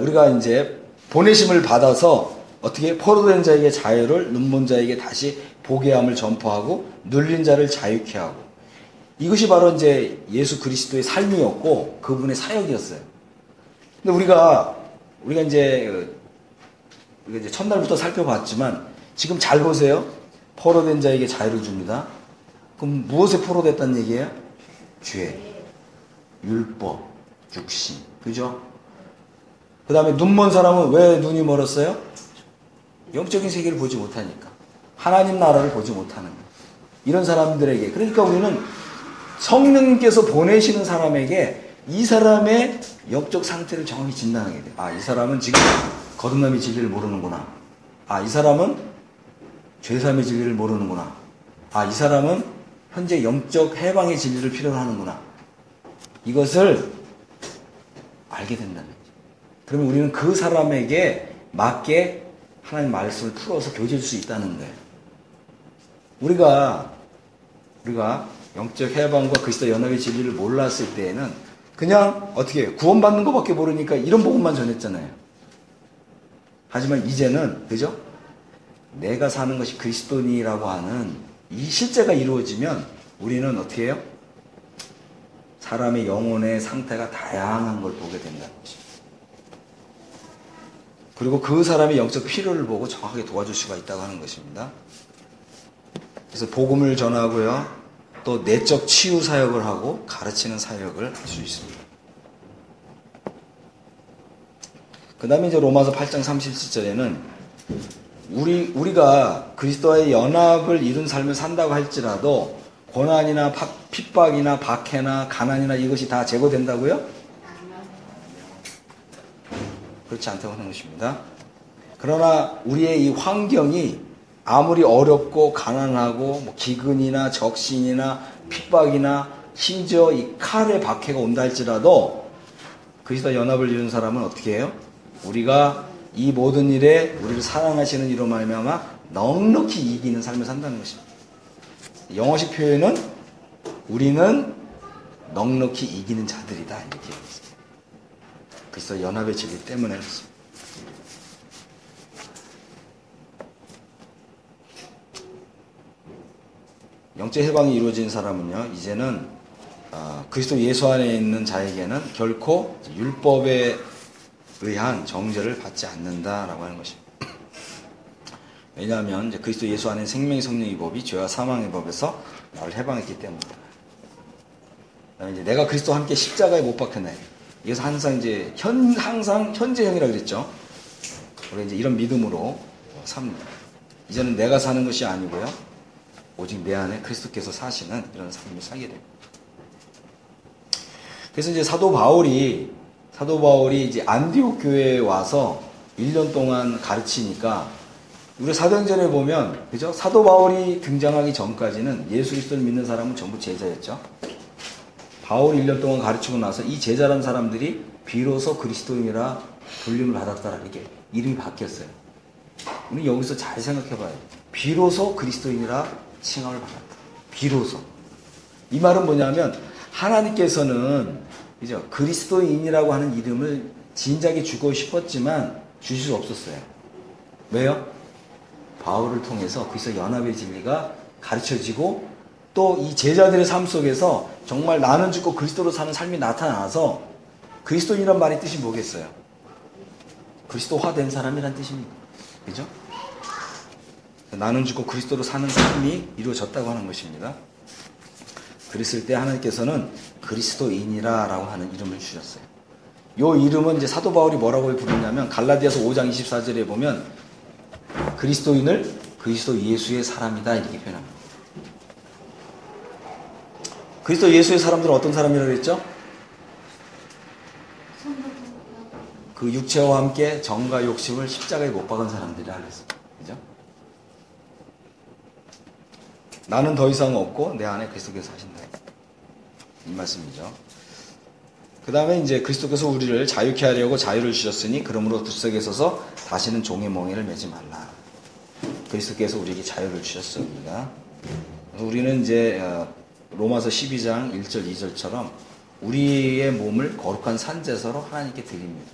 우리가 이제 보내심을 받아서 어떻게 포로된 자에게 자유를 눈먼 자에게 다시 보게 함을 전파하고 눌린 자를 자유케 하고 이것이 바로 이제 예수 그리스도의 삶이었고 그분의 사역이었어요. 근데 우리가 이제 첫날부터 살펴봤지만 지금 잘 보세요. 포로된 자에게 자유를 줍니다. 그럼 무엇에 포로됐다는 얘기예요? 죄, 율법, 육신, 그죠? 그 다음에 눈먼 사람은 왜 눈이 멀었어요? 영적인 세계를 보지 못하니까. 하나님 나라를 보지 못하는 거예요. 이런 사람들에게. 그러니까 우리는 성령님께서 보내시는 사람에게 이 사람의 영적 상태를 정확히 진단하게 돼요. 이 사람은 지금 거듭남의 진리를 모르는구나. 이 사람은 죄사함의 진리를 모르는구나. 이 사람은 현재 영적 해방의 진리를 필요로 하는구나. 이것을 알게 된다는 거죠. 그러면 우리는 그 사람에게 맞게 하나님 말씀을 풀어서 교제할 수 있다는 거예요. 우리가 영적 해방과 그리스도 연합의 진리를 몰랐을 때에는 그냥 어떻게 해요? 구원받는 것밖에 모르니까 이런 복음만 전했잖아요. 하지만 이제는 그죠? 내가 사는 것이 그리스도니라고 하는 이 실제가 이루어지면 우리는 어떻게 해요? 사람의 영혼의 상태가 다양한 걸 보게 된다는 것입니다. 그리고 그 사람의 영적 필요를 보고 정확하게 도와줄 수가 있다고 하는 것입니다. 그래서 복음을 전하고요, 또 내적 치유 사역을 하고 가르치는 사역을 할 수 있습니다. 그 다음에 이제 로마서 8장 37절에는 우리가 그리스도와의 연합을 이룬 삶을 산다고 할지라도 고난이나 핍박이나 박해나 가난이나 이것이 다 제거된다고요? 그렇지 않다고 하는 것입니다. 그러나 우리의 이 환경이 아무리 어렵고 가난하고 뭐 기근이나 적신이나 핍박이나 심지어 이 칼의 박해가 온다 할지라도 그리스도와 연합을 이룬 사람은 어떻게 해요? 우리가 이 모든 일에 우리를 사랑하시는 이로 말미암아 넉넉히 이기는 삶을 산다는 것입니다. 영어식 표현은 우리는 넉넉히 이기는 자들이다 이렇게 얘기했습니다. 그래서 연합의 진리 때문에 그렇습니다. 영적 해방이 이루어진 사람은요, 이제는 그리스도 예수 안에 있는 자에게는 결코 율법에 의한 정죄를 받지 않는다라고 하는 것입니다. 왜냐하면 이제 그리스도 예수 안에 생명의 성령의 법이 죄와 사망의 법에서 나를 해방했기 때문입니다. 그다음에 이제 내가 그리스도와 함께 십자가에 못 박혔네. 이것은 항상 이제 항상 현재형이라고 그랬죠. 우리 이제 이런 믿음으로 삽니다. 이제는 내가 사는 것이 아니고요, 오직 내 안에 그리스도께서 사시는 이런 삶을 살게 됩니다. 그래서 이제 사도 바울이 이제 안디옥 교회에 와서 1년 동안 가르치니까 우리 사도행전에 보면, 그죠? 사도 바울이 등장하기 전까지는 예수 그리스도를 믿는 사람은 전부 제자였죠. 바울이 1년 동안 가르치고 나서 이 제자라는 사람들이 비로소 그리스도인이라 불림을 받았다라 이렇게 이름이 바뀌었어요. 우리 여기서 잘 생각해봐요. 비로소 그리스도인이라 칭함을 받았다. 비로소. 이 말은 뭐냐면 하나님께서는 그죠? 그리스도인이라고 하는 이름을 진작에 주고 싶었지만 주실 수 없었어요. 왜요? 바울을 통해서 그리스도 연합의 진리가 가르쳐지고 또 이 제자들의 삶 속에서 정말 나는 죽고 그리스도로 사는 삶이 나타나서 그리스도인이란 말의 뜻이 뭐겠어요? 그리스도화된 사람이란 뜻입니다. 그죠? 나는 죽고 그리스도로 사는 삶이 이루어졌다고 하는 것입니다. 그랬을 때 하나님께서는 그리스도인이라고 하는 이름을 주셨어요. 이 이름은 이제 사도 바울이 뭐라고 부르냐면 갈라디아서 5장 24절에 보면 그리스도인을 그리스도 예수의 사람이다 이렇게 표현합니다. 그리스도 예수의 사람들은 어떤 사람이라고 했죠? 그 육체와 함께 정과 욕심을 십자가에 못 박은 사람들이라 그랬습니다. 그죠? 나는 더 이상 없고 내 안에 그리스도께서 하신다. 이 말씀이죠. 그 다음에 이제 그리스도께서 우리를 자유케 하려고 자유를 주셨으니 그러므로 굳세게 서서 다시는 종의 멍에를 매지 말라. 그리스도께서 우리에게 자유를 주셨습니다. 우리는 이제 로마서 12장 1절 2절처럼 우리의 몸을 거룩한 산제사로 하나님께 드립니다.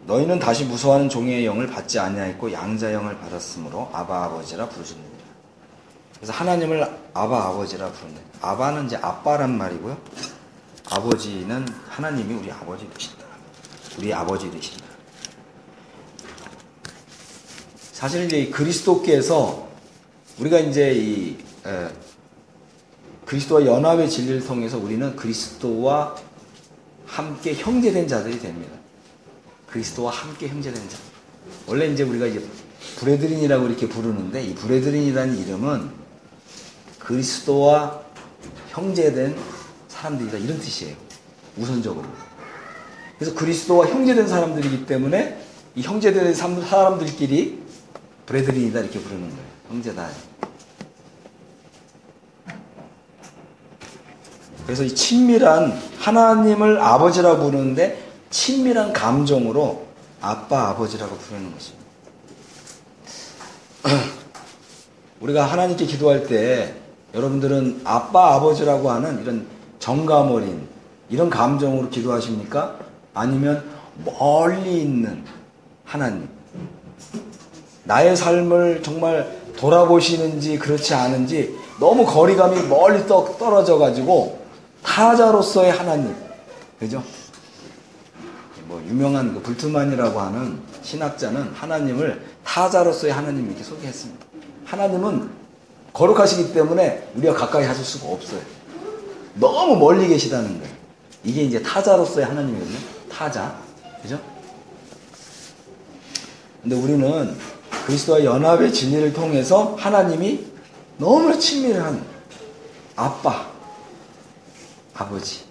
너희는 다시 무서워하는 종의 영을 받지 아니하였고 양자의 영을 받았으므로 아바 아버지라 부르짖느니라. 그래서 하나님을 아바 아버지라 부른다. 아바는 이제 아빠란 말이고요. 아버지는 하나님이 우리 아버지 되신다. 우리 아버지 되신다. 사실 이제 그리스도께서 우리가 이제 그리스도와 연합의 진리를 통해서 우리는 그리스도와 함께 형제된 자들이 됩니다. 그리스도와 함께 형제된 자. 원래 이제 우리가 이제 브레드린이라고 이렇게 부르는데 이 브레드린이라는 이름은 그리스도와 형제된 사람들이다 이런 뜻이에요. 우선적으로. 그래서 그리스도와 형제된 사람들이기 때문에 이 형제된 사람들끼리 브레드린이다 이렇게 부르는 거예요. 형제다. 그래서 이 친밀한 하나님을 아버지라고 부르는데 친밀한 감정으로 아빠 아버지라고 부르는 것입니다. 우리가 하나님께 기도할 때 여러분들은 아빠 아버지라고 하는 이런 정감 어린 이런 감정으로 기도하십니까? 아니면 멀리 있는 하나님 나의 삶을 정말 돌아보시는지 그렇지 않은지 너무 거리감이 멀리 떨어져 가지고 타자로서의 하나님, 그죠? 뭐 유명한 그 불트만이라고 하는 신학자는 하나님을 타자로서의 하나님 이렇게 소개했습니다. 하나님은 거룩하시기 때문에 우리가 가까이 하실 수가 없어요. 너무 멀리 계시다는 거예요. 이게 이제 타자로서의 하나님이거든요. 타자. 그죠? 근데 우리는 그리스도와 연합의 진리를 통해서 하나님이 너무 친밀한 아빠, 아버지,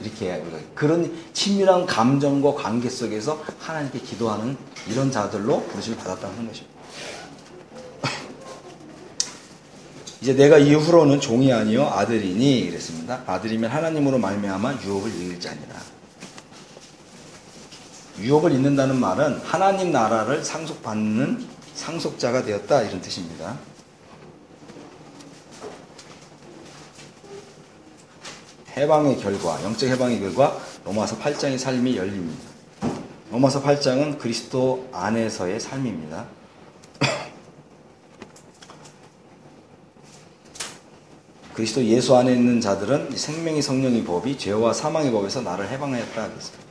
이렇게 우리가 그런 친밀한 감정과 관계 속에서 하나님께 기도하는 이런 자들로 부르심을 받았다는 것입니다. 이제 내가 이후로는 종이 아니요 아들이니 이랬습니다. 아들이면 하나님으로 말미암아 유업을 이길 자니라. 유업을 잇는다는 말은 하나님 나라를 상속받는 상속자가 되었다 이런 뜻입니다. 해방의 결과, 영적 해방의 결과 로마서 8장의 삶이 열립니다. 로마서 8장은 그리스도 안에서의 삶입니다. 그리스도 예수 안에 있는 자들은 생명의 성령의 법이 죄와 사망의 법에서 나를 해방하였다 하겠습니다.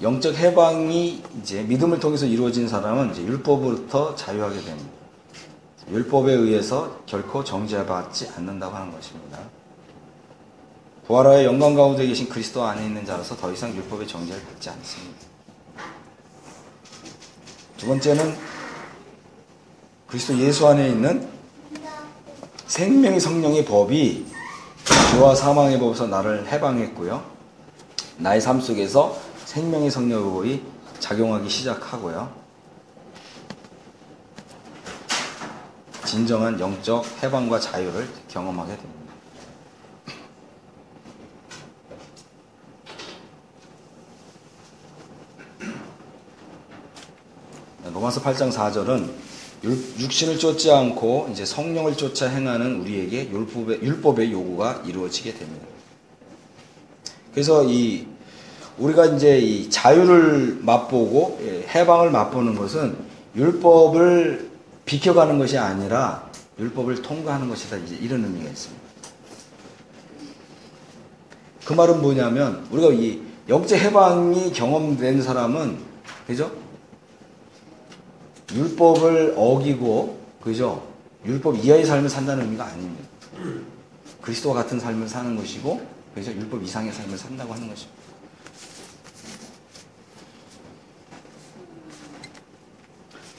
영적 해방이 이제 믿음을 통해서 이루어진 사람은 이제 율법으로부터 자유하게 됩니다. 율법에 의해서 결코 정죄받지 않는다고 하는 것입니다. 부활하여 영광 가운데 계신 그리스도 안에 있는 자로서 더 이상 율법의 정죄를 받지 않습니다. 두 번째는 그리스도 예수 안에 있는 생명의 성령의 법이 죄와 사망의 법에서 나를 해방했고요. 나의 삶 속에서 생명의 성령의 법이 작용하기 시작하고요. 진정한 영적 해방과 자유를 경험하게 됩니다. 로마서 8장 4절은 육신을 쫓지 않고 이제 성령을 쫓아 행하는 우리에게 율법의 요구가 이루어지게 됩니다. 그래서 우리가 이제 이 자유를 맛보고 해방을 맛보는 것은 율법을 비켜가는 것이 아니라 율법을 통과하는 것이다. 이제 이런 의미가 있습니다. 그 말은 뭐냐면 우리가 이 영적 해방이 경험된 사람은 그죠? 율법을 어기고 그죠? 율법 이하의 삶을 산다는 의미가 아닙니다. 그리스도와 같은 삶을 사는 것이고 그죠? 율법 이상의 삶을 산다고 하는 것입니다.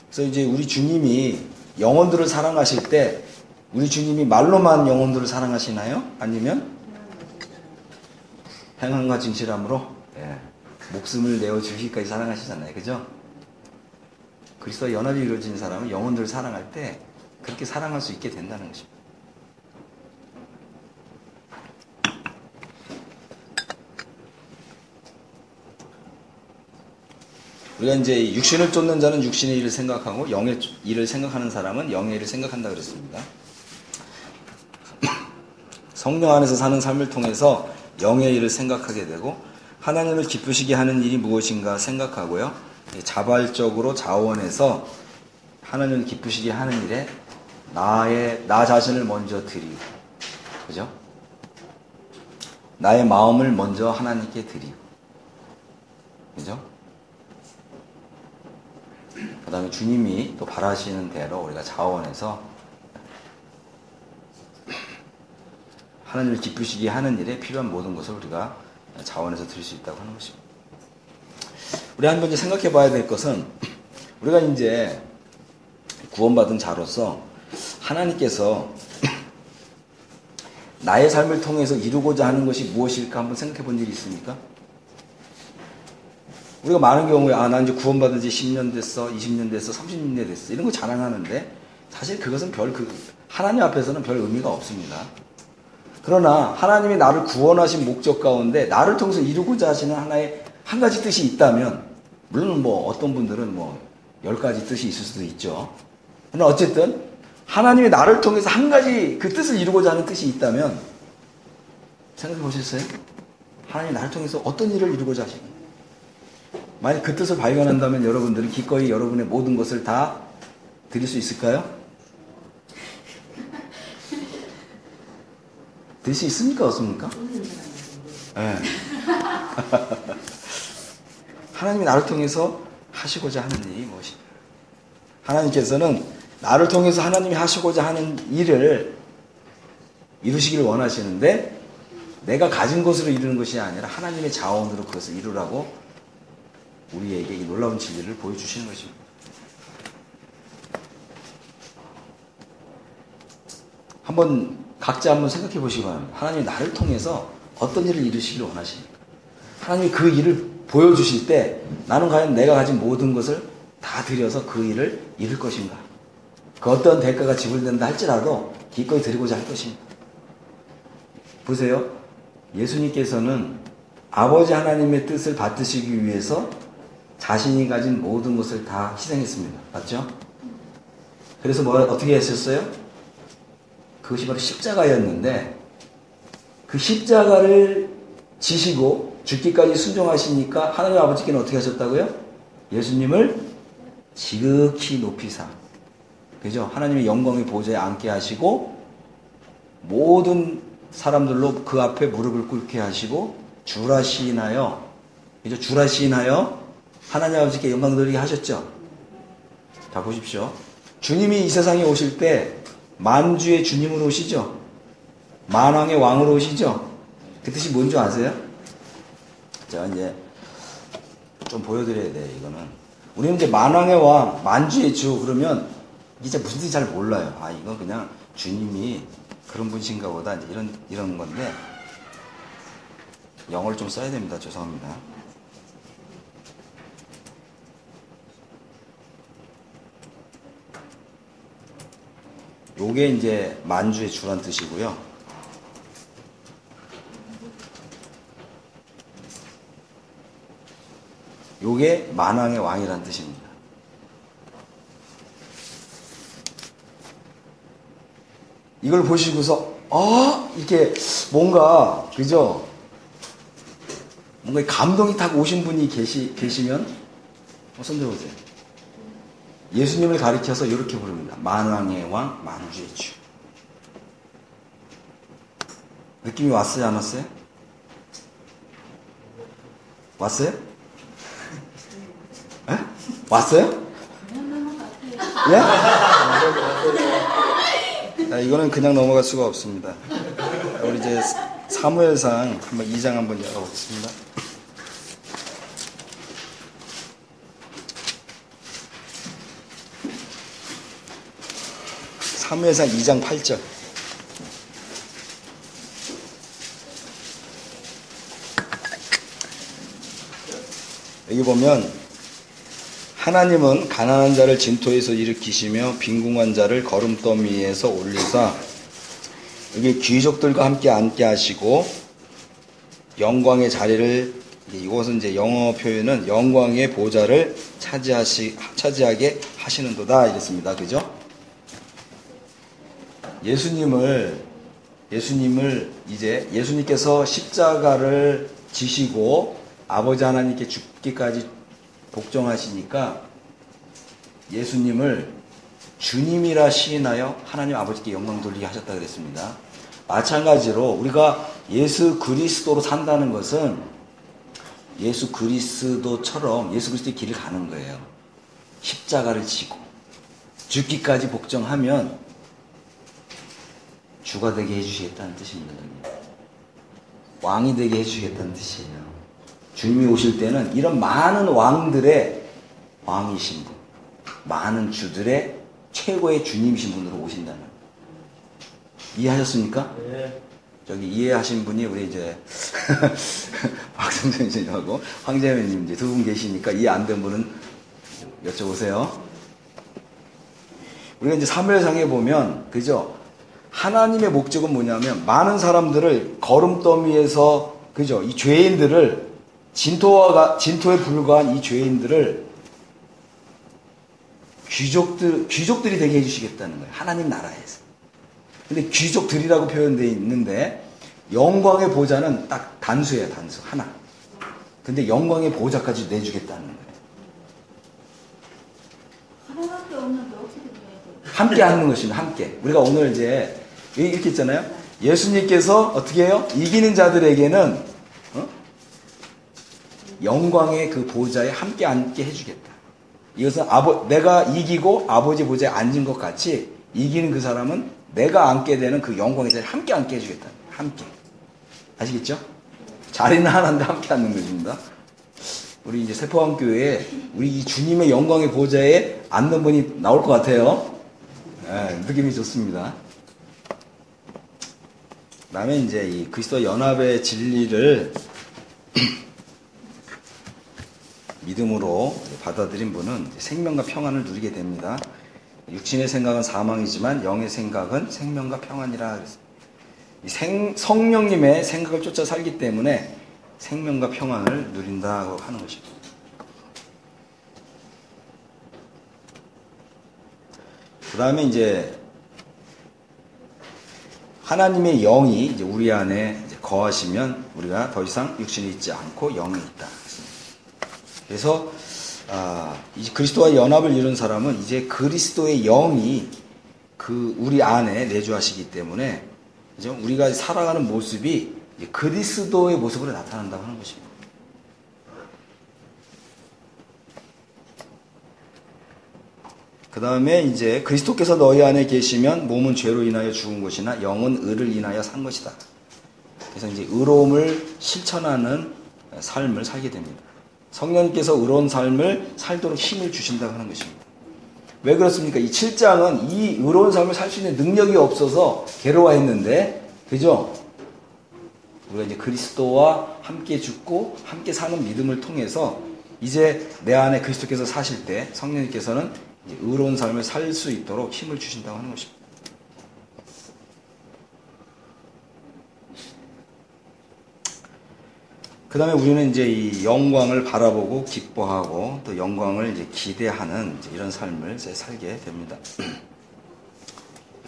그래서 이제 우리 주님이 영혼들을 사랑하실 때 우리 주님이 말로만 영혼들을 사랑하시나요? 아니면 행함과 진실함으로 목숨을 내어 주시기까지 사랑하시잖아요. 그죠? 그리스도와 연합이 이루어진 사람은 영혼들을 사랑할 때 그렇게 사랑할 수 있게 된다는 것입니다. 우리가 이제 육신을 쫓는 자는 육신의 일을 생각하고 영의 일을 생각하는 사람은 영의 일을 생각한다 그랬습니다. 성령 안에서 사는 삶을 통해서 영의 일을 생각하게 되고 하나님을 기쁘시게 하는 일이 무엇인가 생각하고요. 자발적으로 자원해서 하나님을 기쁘시게 하는 일에 나 자신을 먼저 드리고 그죠? 나의 마음을 먼저 하나님께 드리고 그죠? 그 다음에 주님이 또 바라시는 대로 우리가 자원해서 하나님을 기쁘시게 하는 일에 필요한 모든 것을 우리가 자원해서 드릴 수 있다고 하는 것입니다. 우리 한번 이제 생각해 봐야 될 것은 우리가 이제 구원받은 자로서 하나님께서 나의 삶을 통해서 이루고자 하는 것이 무엇일까 한번 생각해 본 일이 있습니까? 우리가 많은 경우에 나 이제 구원받은 지 10년 됐어, 20년 됐어, 30년 됐어 이런 거 자랑하는데 사실 그것은 하나님 앞에서는 별 의미가 없습니다. 그러나 하나님이 나를 구원하신 목적 가운데 나를 통해서 이루고자 하시는 하나의 한 가지 뜻이 있다면 물론 뭐 어떤 분들은 뭐 10가지 뜻이 있을 수도 있죠. 그러나 어쨌든 하나님이 나를 통해서 한 가지 그 뜻을 이루고자 하는 뜻이 있다면 생각해 보셨어요? 하나님이 나를 통해서 어떤 일을 이루고자 하시는 만약 그 뜻을 발견한다면 여러분들은 기꺼이 여러분의 모든 것을 다 드릴 수 있을까요? 드릴 수 있습니까? 없습니까? 네. 하나님이 나를 통해서 하시고자 하는 일이 무엇인가? 하나님께서는 나를 통해서 하나님이 하시고자 하는 일을 이루시기를 원하시는데 내가 가진 것으로 이루는 것이 아니라 하나님의 자원으로 그것을 이루라고 우리에게 이 놀라운 진리를 보여주시는 것입니다. 각자 한번 생각해 보시기 바랍니다. 하나님이 나를 통해서 어떤 일을 이루시기를 원하십니까? 하나님이 그 일을 보여주실 때 나는 과연 내가 가진 모든 것을 다 들여서 그 일을 이룰 것인가? 그 어떤 대가가 지불된다 할지라도 기꺼이 드리고자 할 것입니다. 보세요. 예수님께서는 아버지 하나님의 뜻을 받드시기 위해서 자신이 가진 모든 것을 다 희생했습니다. 맞죠? 그래서 어떻게 하셨어요? 그것이 바로 십자가였는데 그 십자가를 지시고 죽기까지 순종하시니까 하나님 아버지께는 어떻게 하셨다고요? 예수님을 지극히 높이사, 그죠? 하나님의 영광의 보좌에 앉게 하시고 모든 사람들로 그 앞에 무릎을 꿇게 하시고 주라 시인하여, 그죠? 주라 시인하여 하나님 아버지께 영광 돌리게 하셨죠. 자, 보십시오. 주님이 이 세상에 오실 때 만주의 주님으로 오시죠. 만왕의 왕으로 오시죠. 그 뜻이 뭔지 아세요? 제가 이제 좀 보여드려야 돼요. 이거는 우리는 이제 만왕의 왕, 만주의 주 그러면 이제 무슨 뜻인지 잘 몰라요. 아, 이건 그냥 주님이 그런 분이신가 보다, 이제 이런 건데 영어를 좀 써야 됩니다. 죄송합니다. 요게 이제 만주의 주란 뜻이고요. 요게 만왕의 왕이란 뜻입니다. 이걸 보시고서 이렇게 뭔가, 그죠? 뭔가 감동이 딱 오신 분이 계시면 손 들어보세요. 예수님을 가리켜서 이렇게 부릅니다. 만왕의 왕, 만주의 주. 느낌이 왔어요, 안 왔어요? 왔어요? 에? 왔어요? 예? 이거는 그냥 넘어갈 수가 없습니다. 우리 이제 사무엘상 한번 2장 한번 열어보겠습니다. 사무엘상 2장 8절. 여기 보면 하나님은 가난한 자를 진토에서 일으키시며 빈궁한 자를 거름더미에서 올리사 여기 귀족들과 함께 앉게 하시고 영광의 자리를, 이것은 이제 영어 표현은 영광의 보좌를 차지하게 하시는도다 이랬습니다. 그죠? 예수님을 이제 예수님께서 십자가를 지시고 아버지 하나님께 죽기까지 복종하시니까 예수님을 주님이라 시인하여 하나님 아버지께 영광 돌리게 하셨다 그랬습니다. 마찬가지로 우리가 예수 그리스도로 산다는 것은 예수 그리스도처럼 예수 그리스도의 길을 가는 거예요. 십자가를 지고 죽기까지 복종하면 주가 되게 해주시겠다는 뜻입니다. 왕이 되게 해주시겠다는 뜻이에요. 주님이 오실 때는 이런 많은 왕들의 왕이신 분, 많은 주들의 최고의 주님이신 분으로 오신다는, 이해하셨습니까? 네. 저기 이해하신 분이 우리 이제 박성준 선생님하고 황재현님 이제 두 분 계시니까 이해 안 된 분은 여쭤보세요. 우리가 이제 사무엘상에 보면, 그죠? 하나님의 목적은 뭐냐면 많은 사람들을 거름더미에서, 그죠? 이 죄인들을 진토에 불과한 이 죄인들을 귀족들이 되게 해주시겠다는 거예요. 하나님 나라에서. 근데 귀족들이라고 표현되어 있는데 영광의 보좌는 딱 단수예요. 단수 하나. 근데 영광의 보좌까지 내주겠다는 거예요. 하나밖에 없는데 어떻게 돼요? 함께 하는 것입니다. 함께. 우리가 오늘 이제 이렇게 있잖아요. 예수님께서 어떻게 해요? 이기는 자들에게는 영광의 그 보좌에 함께 앉게 해주겠다. 이것은 내가 이기고 아버지 보좌에 앉은 것 같이 이기는 그 사람은 내가 앉게 되는 그 영광의 자리에 함께 앉게 해주겠다. 함께. 아시겠죠? 자리는 하나인데 함께 앉는 것입니다. 우리 이제 세포함교회에 우리 이 주님의 영광의 보좌에 앉는 분이 나올 것 같아요. 네, 느낌이 좋습니다. 그 다음에 이제 이 그리스도 연합의 진리를 믿음으로 받아들인 분은 생명과 평안을 누리게 됩니다. 육신의 생각은 사망이지만 영의 생각은 생명과 평안이라 그랬습니다. 성령님의 생각을 쫓아 살기 때문에 생명과 평안을 누린다고 하는 것입니다. 그 다음에 이제 하나님의 영이 이제 우리 안에 이제 거하시면 우리가 더 이상 육신이 있지 않고 영이 있다. 그래서 이제 그리스도와 연합을 이룬 사람은 이제 그리스도의 영이 그 우리 안에 내주하시기 때문에 이제 우리가 살아가는 모습이 이제 그리스도의 모습으로 나타난다고 하는 것입니다. 그 다음에 이제 그리스도께서 너희 안에 계시면 몸은 죄로 인하여 죽은 것이나 영은 의를 인하여 산 것이다. 그래서 이제 의로움을 실천하는 삶을 살게 됩니다. 성령님께서 의로운 삶을 살도록 힘을 주신다고 하는 것입니다. 왜 그렇습니까? 이 7장은 이 의로운 삶을 살 수 있는 능력이 없어서 괴로워했는데, 그죠? 우리가 이제 그리스도와 함께 죽고 함께 사는 믿음을 통해서 이제 내 안에 그리스도께서 사실 때 성령님께서는 이제 의로운 삶을 살 수 있도록 힘을 주신다고 하는 것입니다. 그 다음에 우리는 이제 이 영광을 바라보고 기뻐하고 또 영광을 이제 기대하는 이제 이런 삶을 이제 살게 됩니다.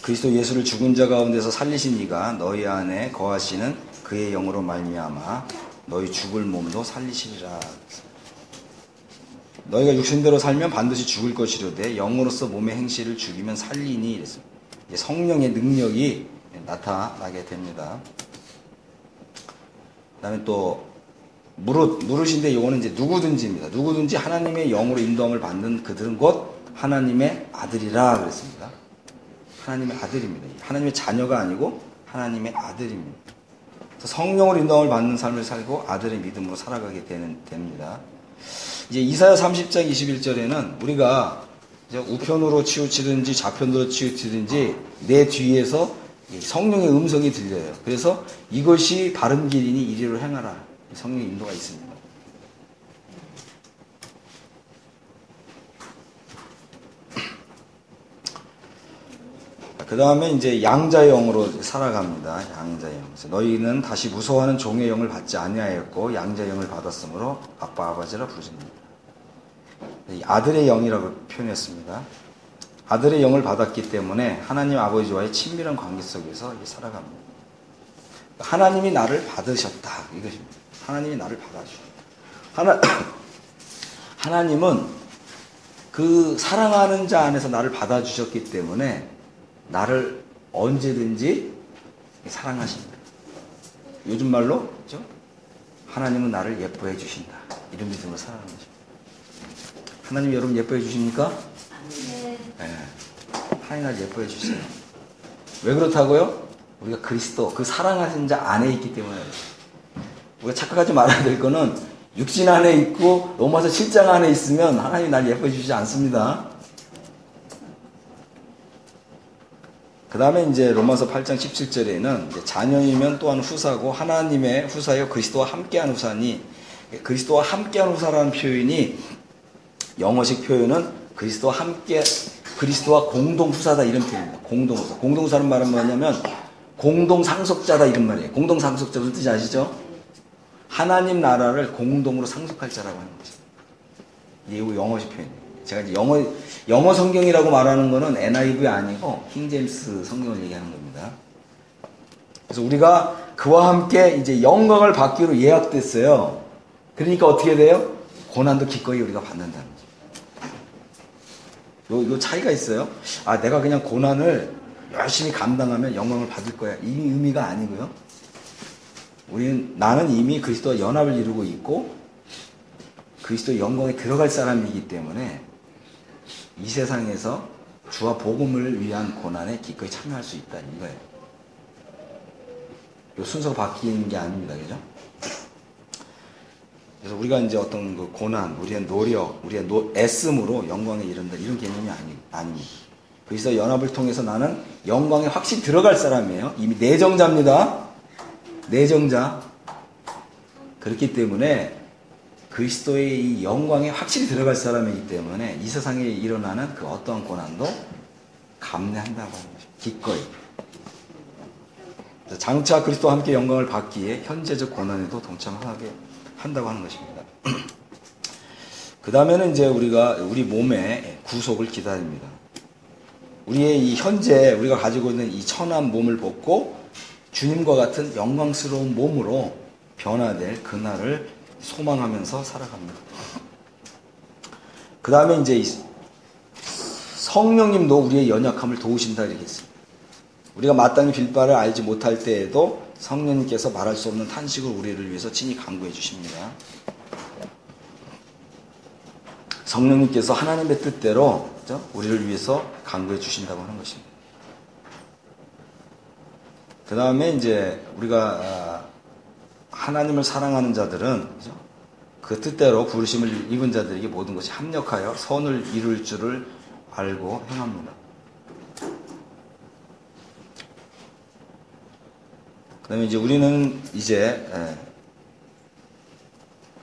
그리스도 예수를 죽은 자 가운데서 살리신 이가 너희 안에 거하시는 그의 영으로 말미암아 너희 죽을 몸도 살리시리라. 너희가 육신대로 살면 반드시 죽을 것이로되 영으로서 몸의 행실을 죽이면 살리니 이랬습니다. 이제 성령의 능력이 나타나게 됩니다. 그 다음에 또 무릇인데 이거는 이제 누구든지입니다. 누구든지 하나님의 영으로 인도함을 받는 그들은 곧 하나님의 아들이라 그랬습니다. 하나님의 아들입니다. 하나님의 자녀가 아니고 하나님의 아들입니다. 그래서 성령으로 인도함을 받는 삶을 살고 아들의 믿음으로 살아가게 됩니다. 이제 이사야 30장 21절에는 우리가 이제 우편으로 치우치든지 좌편으로 치우치든지 내 뒤에서 성령의 음성이 들려요. 그래서 이것이 바른 길이니 이리로 행하라. 성령의 인도가 있습니다. 그 다음에 이제 양자의 영으로 살아갑니다. 양자의 영. 그래서 너희는 다시 무서워하는 종의 영을 받지 아니하였고 양자의 영을 받았으므로 아빠 아버지라 부르십니다. 아들의 영이라고 표현했습니다. 아들의 영을 받았기 때문에 하나님 아버지와의 친밀한 관계 속에서 살아갑니다. 하나님이 나를 받으셨다. 이것입니다. 하나님이 나를 받아주셨다. 하나님은 그 사랑하는 자 안에서 나를 받아주셨기 때문에 나를 언제든지 사랑하십니다. 요즘 말로 그렇죠? 하나님은 나를 예뻐해 주신다. 이런 믿음으로 살아가는 것입니다. 하나님 여러분 예뻐해 주십니까? 네. 네. 하나님 나를 예뻐해 주세요. 왜 그렇다고요? 우리가 그리스도 그 사랑하신 자 안에 있기 때문에 우리가 착각하지 말아야 될 거는 육신 안에 있고 로마서 7장 안에 있으면 하나님 나를 예뻐해 주시지 않습니다. 그 다음에 이제 로마서 8장 17절에는 이제 자녀이면 또한 후사고 하나님의 후사여 그리스도와 함께한 후사니 그리스도와 함께한 후사라는 표현이 영어식 표현은 그리스도와 함께 그리스도와 공동 후사다 이런 표현입니다. 공동 후사. 공동 후사는 말은 뭐냐면 공동 상속자다 이런 말이에요. 공동 상속자 무슨 뜻인지 아시죠? 하나님 나라를 공동으로 상속할 자라고 하는 것입니다. 이게 영어식 표현이에요. 제가 이제 영어 성경이라고 말하는 거는 NIV 아니고 킹제임스 성경을 얘기하는 겁니다. 그래서 우리가 그와 함께 이제 영광을 받기로 예약됐어요. 그러니까 어떻게 돼요? 고난도 기꺼이 우리가 받는다는 거죠. 요 차이가 있어요. 아, 내가 그냥 고난을 열심히 감당하면 영광을 받을 거야. 이 의미가 아니고요. 나는 이미 그리스도와 연합을 이루고 있고 그리스도의 영광에 들어갈 사람이기 때문에 이 세상에서 주와 복음을 위한 고난에 기꺼이 참여할 수 있다 이거예요. 이 순서가 바뀌는 게 아닙니다. 그죠? 그래서 우리가 이제 어떤 그 고난, 우리의 노력, 우리의 애씀으로 영광에 이른다 이런 개념이 아닙니다. 그래서 연합을 통해서 나는 영광에 확실히 들어갈 사람이에요. 이미 내정자입니다. 내정자. 그렇기 때문에 그리스도의 이 영광에 확실히 들어갈 사람이기 때문에 이 세상에 일어나는 그 어떠한 고난도 감내한다고 하는 것입니다. 기꺼이. 장차 그리스도와 함께 영광을 받기에 현재적 고난에도 동참하게 한다고 하는 것입니다. 그 다음에는 이제 우리 몸의 구속을 기다립니다. 우리의 이 현재 우리가 가지고 있는 이 천한 몸을 벗고 주님과 같은 영광스러운 몸으로 변화될 그날을 소망하면서 살아갑니다. 그 다음에 이제 성령님도 우리의 연약함을 도우신다 이렇게 했습니다. 우리가 마땅히 빌 바를 알지 못할 때에도 성령님께서 말할 수 없는 탄식을 우리를 위해서 친히 간구해 주십니다. 성령님께서 하나님의 뜻대로 그렇죠? 우리를 위해서 간구해 주신다고 하는 것입니다. 그 다음에 이제 우리가 하나님을 사랑하는 자들은 그렇죠? 그 뜻대로 부르심을 입은 자들에게 모든 것이 합력하여 선을 이룰 줄을 알고 행합니다. 그 다음에 이제 우리는 이제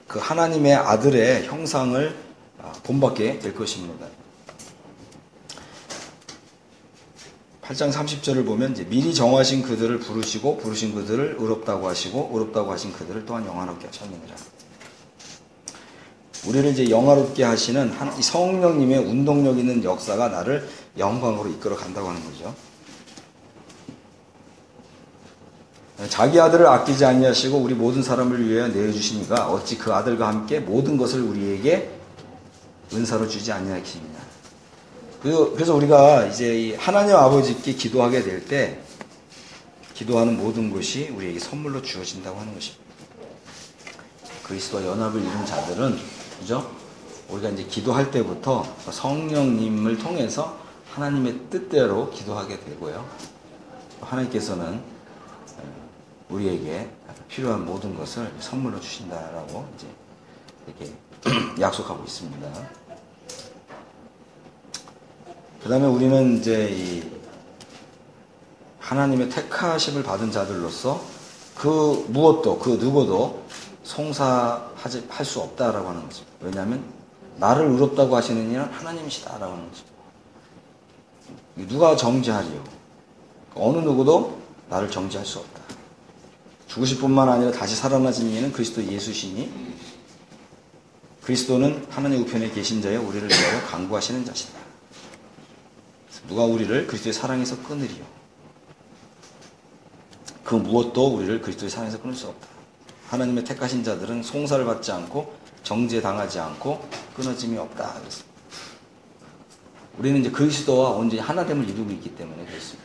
그 하나님의 아들의 형상을 본받게 될 것입니다. 8장 30절을 보면 이제 미리 정하신 그들을 부르시고 부르신 그들을 의롭다고 하시고 의롭다고 하신 그들을 또한 영화롭게 하셨느니라. 우리를 이제 영화롭게 하시는 이 성령님의 운동력 있는 역사가 나를 영광으로 이끌어 간다고 하는 거죠. 자기 아들을 아끼지 아니하시고 우리 모든 사람을 위하여 내어주시니가 어찌 그 아들과 함께 모든 것을 우리에게 은사로 주지 아니하시느냐. 그래서 우리가 이제 하나님 아버지께 기도하게 될 때 기도하는 모든 것이 우리에게 선물로 주어진다고 하는 것입니다. 그리스도와 연합을 이룬 자들은 그죠? 우리가 이제 기도할 때부터 성령님을 통해서 하나님의 뜻대로 기도하게 되고요. 하나님께서는 우리에게 필요한 모든 것을 선물로 주신다라고 이제 이렇게 약속하고 있습니다. 그 다음에 우리는 이제 이 하나님의 택하심을 받은 자들로서 그 무엇도 그 누구도 송사할 수 없다라고 하는 거죠. 왜냐하면 나를 의롭다고 하시는 이는 하나님이시다라고 하는 거죠. 누가 정죄하리요? 어느 누구도 나를 정죄할 수 없다. 죽으실 뿐만 아니라 다시 살아나신 이는 그리스도 예수시니 그리스도는 하나님 우편에 계신 자여 우리를 위하여 간구하시는 자시다. 누가 우리를 그리스도의 사랑에서 끊으리요? 그 무엇도 우리를 그리스도의 사랑에서 끊을 수 없다. 하나님의 택하신 자들은 송사를 받지 않고 정죄당하지 않고 끊어짐이 없다. 그랬습니다. 우리는 이제 그리스도와 온전히 하나됨을 이루고 있기 때문에 그렇습니다.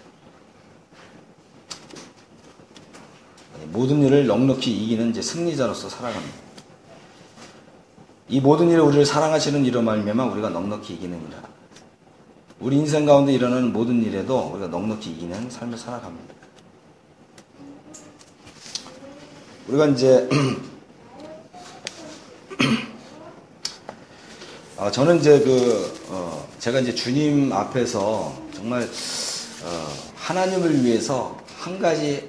모든 일을 넉넉히 이기는 이제 승리자로서 살아갑니다. 이 모든 일을 우리를 사랑하시는 이로 말미암아 우리가 넉넉히 이기느니라. 우리 인생 가운데 일어나는 모든 일에도 우리가 넉넉히 이기는 삶을 살아갑니다. 우리가 이제 저는 이제 제가 이제 주님 앞에서 정말 하나님을 위해서 한 가지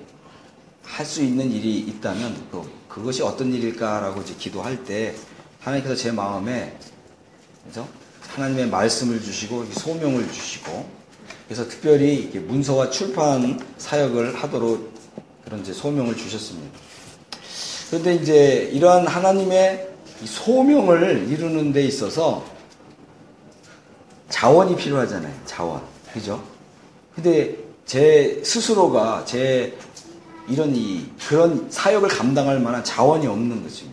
할 수 있는 일이 있다면 그것이 어떤 일일까라고 이제 기도할 때 하나님께서 제 마음에 그죠? 하나님의 말씀을 주시고 소명을 주시고 그래서 특별히 이렇게 문서와 출판 사역을 하도록 그런 이제 소명을 주셨습니다. 그런데 이제 이러한 하나님의 소명을 이루는 데 있어서 자원이 필요하잖아요. 자원. 그죠? 근데 제 스스로가 그런 사역을 감당할 만한 자원이 없는 거지.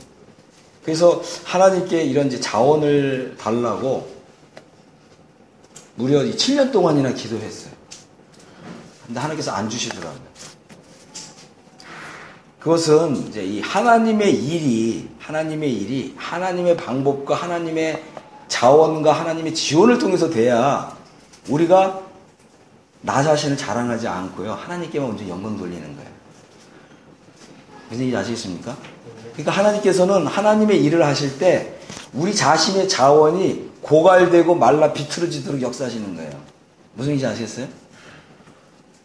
그래서 하나님께 이런 이제 자원을 달라고 무려 7년 동안이나 기도했어요. 근데 하나님께서 안 주시더라고요. 그것은 이제 이 하나님의 일이 하나님의 일이 하나님의 방법과 하나님의 자원과 하나님의 지원을 통해서 돼야 우리가 나 자신을 자랑하지 않고요. 하나님께만 먼저 영광 돌리는 거예요. 무슨 얘기인지 아시겠습니까? 그러니까 하나님께서는 하나님의 일을 하실 때 우리 자신의 자원이 고갈되고 말라 비틀어지도록 역사하시는 거예요. 무슨 얘기인지 아시겠어요?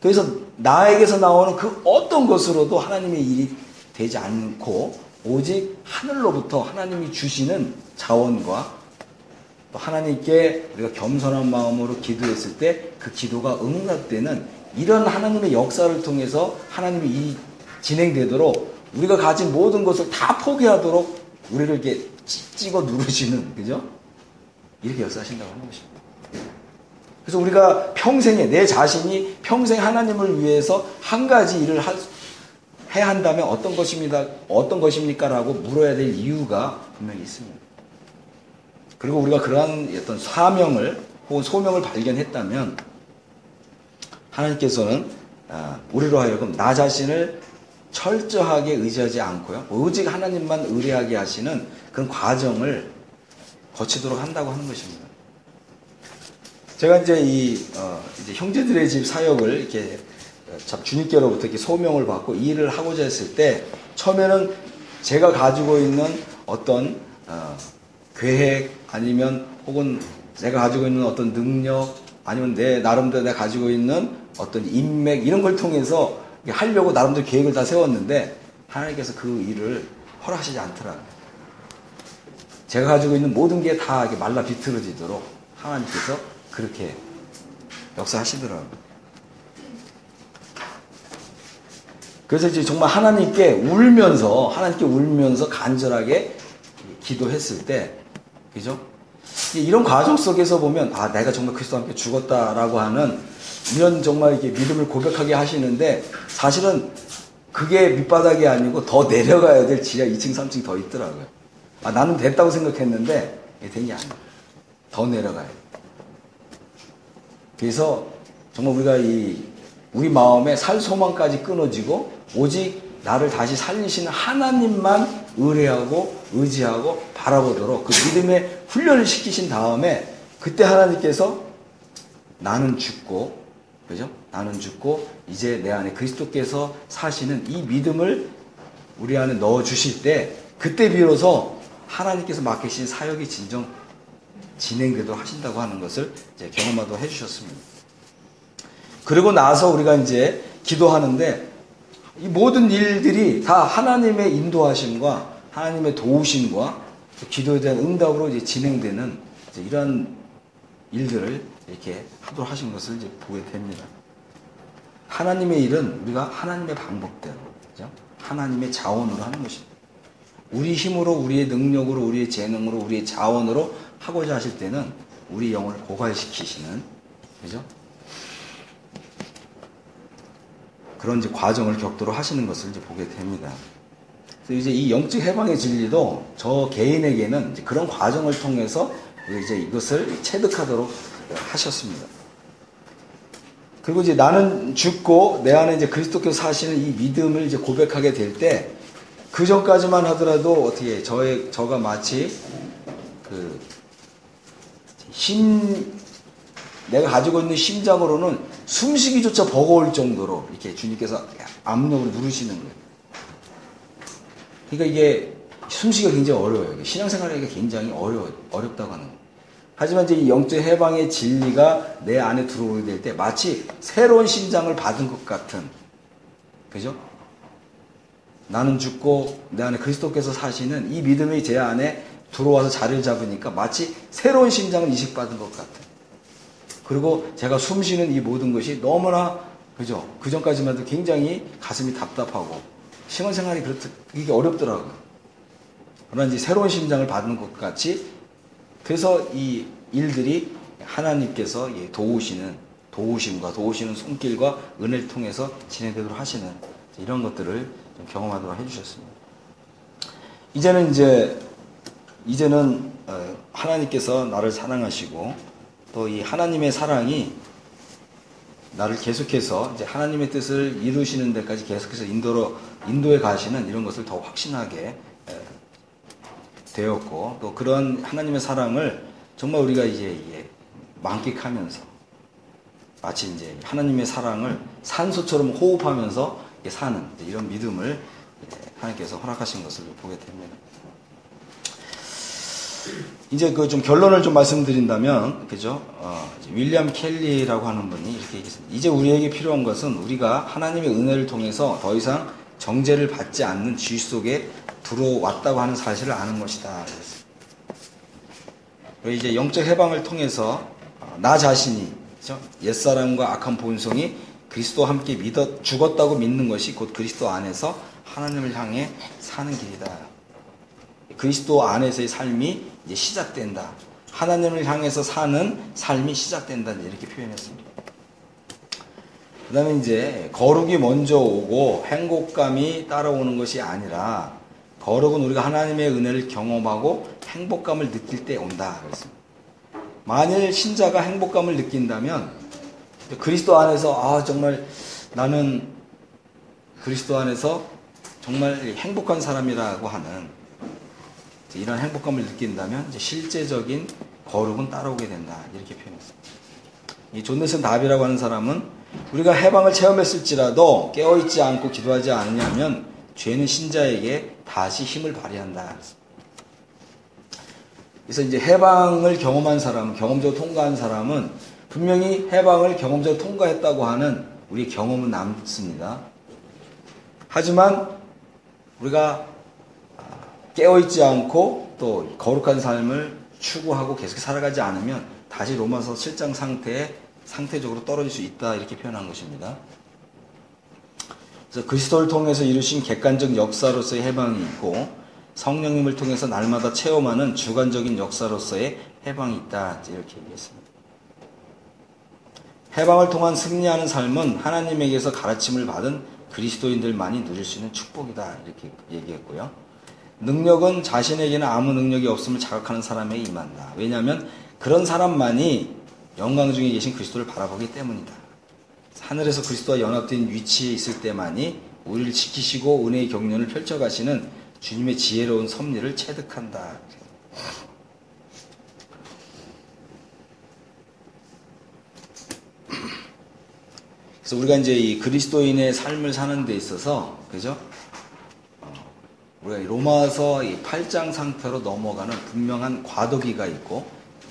그래서 나에게서 나오는 그 어떤 것으로도 하나님의 일이 되지 않고 오직 하늘로부터 하나님이 주시는 자원과 또 하나님께 우리가 겸손한 마음으로 기도했을 때 그 기도가 응답되는 이런 하나님의 역사를 통해서 하나님의 일이 진행되도록 우리가 가진 모든 것을 다 포기하도록 우리를 이렇게 찍어 누르시는, 그죠? 이렇게 역사하신다고 하는 것입니다. 그래서 우리가 평생에 내 자신이 평생 하나님을 위해서 한 가지 일을 해야 한다면 어떤 것입니까? 라고 물어야 될 이유가 분명히 있습니다. 그리고 우리가 그러한 어떤 사명을 혹은 소명을 발견했다면 하나님께서는 우리로 하여금 나 자신을 철저하게 의지하지 않고요. 오직 하나님만 의뢰하게 하시는 그런 과정을 거치도록 한다고 하는 것입니다. 제가 이제 이제 형제들의 집 사역을 이렇게 주님께로부터 이렇게 소명을 받고 이 일을 하고자 했을 때 처음에는 제가 가지고 있는 어떤 계획 아니면 혹은 내가 가지고 있는 어떤 능력 아니면 내 나름대로 내가 가지고 있는 어떤 인맥 이런 걸 통해서 하려고 나름대로 계획을 다 세웠는데 하나님께서 그 일을 허락하시지 않더라고요. 제가 가지고 있는 모든 게 다 말라 비틀어지도록 하나님께서 그렇게 역사하시더라고요. 그래서 이제 정말 하나님께 울면서 간절하게 기도했을 때, 그죠? 이런 과정 속에서 보면, 내가 정말 그리스도와 함께 죽었다라고 하는 이런 정말 이렇게 믿음을 고백하게 하시는데, 사실은 그게 밑바닥이 아니고 더 내려가야 될 지하 2층, 3층 더 있더라고요. 나는 됐다고 생각했는데, 된 게 아니에요. 더 내려가야 돼요. 그래서 정말 우리가 우리 마음에 살 소망까지 끊어지고 오직 나를 다시 살리시는 하나님만 의지하고 바라보도록 그 믿음의 훈련을 시키신 다음에 그때 하나님께서 나는 죽고, 그죠? 나는 죽고 이제 내 안에 그리스도께서 사시는 이 믿음을 우리 안에 넣어 주실 때 그때 비로소 하나님께서 맡기신 사역이 진행되도록 하신다고 하는 것을 이제 경험하도록 해주셨습니다. 그리고 나서 우리가 이제 기도하는데 이 모든 일들이 다 하나님의 인도하심과 하나님의 도우심과 기도에 대한 응답으로 이제 진행되는 이제 이런 일들을 이렇게 하도록 하신 것을 이제 보게 됩니다. 하나님의 일은 우리가 하나님의 방법대로, 그죠? 하나님의 자원으로 하는 것입니다. 우리 힘으로, 우리의 능력으로, 우리의 재능으로, 우리의 자원으로 하고자 하실 때는 우리 영을 고갈시키시는, 그죠? 그런 이제 과정을 겪도록 하시는 것을 이제 보게 됩니다. 그래서 이제 이 영적 해방의 진리도 저 개인에게는 이제 그런 과정을 통해서 이제 이것을 체득하도록 하셨습니다. 그리고 이제 나는 죽고 내 안에 이제 그리스도께서 사시는 이 믿음을 이제 고백하게 될 때 그 전까지만 하더라도 어떻게 저가 마치 내가 가지고 있는 심장으로는 숨쉬기조차 버거울 정도로 이렇게 주님께서 압력을 누르시는 거예요. 그러니까 이게 숨쉬기가 굉장히 어려워요. 신앙생활하기가 굉장히 어렵다고 하는 거예요. 하지만 이제 이 영적 해방의 진리가 내 안에 들어오게 될 때 마치 새로운 심장을 받은 것 같은, 그죠? 나는 죽고 내 안에 그리스도께서 사시는 이 믿음이 제 안에 들어와서 자리를 잡으니까 마치 새로운 심장을 이식받은 것 같아요. 그리고 제가 숨쉬는 이 모든 것이 너무나, 그죠? 그 전까지만 해도 굉장히 가슴이 답답하고 신앙생활이 이게 어렵더라고요. 그러나 이제 새로운 심장을 받는 것 같이, 그래서 이 일들이 하나님께서 도우심과 도우시는 손길과 은혜를 통해서 진행되도록 하시는 이런 것들을 좀 경험하도록 해주셨습니다. 이제는 하나님께서 나를 사랑하시고 또 이 하나님의 사랑이 나를 계속해서 이제 하나님의 뜻을 이루시는 데까지 계속해서 인도에 가시는 이런 것을 더 확신하게 되었고 또 그런 하나님의 사랑을 정말 우리가 이제 만끽하면서 마치 이제 하나님의 사랑을 산소처럼 호흡하면서 사는 이런 믿음을 하나님께서 허락하신 것을 보게 됩니다. 이제 그 좀 결론을 좀 말씀드린다면, 그죠? 윌리엄 켈리라고 하는 분이 이렇게 얘기했습니다. 이제 우리에게 필요한 것은 우리가 하나님의 은혜를 통해서 더 이상 정죄를 받지 않는 지위 속에 들어왔다고 하는 사실을 아는 것이다. 이제 영적 해방을 통해서 나 자신이, 그죠? 옛사람과 악한 본성이 그리스도와 함께 죽었다고 믿는 것이 곧 그리스도 안에서 하나님을 향해 사는 길이다. 그리스도 안에서의 삶이 이제 시작된다. 하나님을 향해서 사는 삶이 시작된다. 이렇게 표현했습니다. 그 다음에 이제 거룩이 먼저 오고 행복감이 따라오는 것이 아니라 거룩은 우리가 하나님의 은혜를 경험하고 행복감을 느낄 때 온다. 그랬습니다. 만일 신자가 행복감을 느낀다면 그리스도 안에서 정말 나는 그리스도 안에서 정말 행복한 사람이라고 하는 이런 행복감을 느낀다면 이제 실제적인 거룩은 따라오게 된다. 이렇게 표현했습니다. 이 존 넬슨 다비라고 하는 사람은 우리가 해방을 체험했을지라도 깨어있지 않고 기도하지 않으냐면 죄는 신자에게 다시 힘을 발휘한다. 그래서 이제 해방을 경험한 사람, 경험적으로 통과한 사람은 분명히 해방을 경험적으로 통과했다고 하는 우리의 경험은 남습니다. 하지만 우리가 깨어있지 않고 또 거룩한 삶을 추구하고 계속 살아가지 않으면 다시 로마서 7장 상태적으로 떨어질 수 있다. 이렇게 표현한 것입니다. 그래서 그리스도를 통해서 이루신 객관적 역사로서의 해방이 있고 성령님을 통해서 날마다 체험하는 주관적인 역사로서의 해방이 있다. 이렇게 얘기했습니다. 해방을 통한 승리하는 삶은 하나님에게서 가르침을 받은 그리스도인들만이 누릴 수 있는 축복이다. 이렇게 얘기했고요. 능력은 자신에게는 아무 능력이 없음을 자각하는 사람에게 임한다. 왜냐하면 그런 사람만이 영광 중에 계신 그리스도를 바라보기 때문이다. 하늘에서 그리스도와 연합된 위치에 있을 때만이 우리를 지키시고 은혜의 경륜을 펼쳐가시는 주님의 지혜로운 섭리를 체득한다. 그래서 우리가 이제 이 그리스도인의 삶을 사는 데 있어서, 그죠? 우리가 로마서 8장 상태로 넘어가는 분명한 과도기가 있고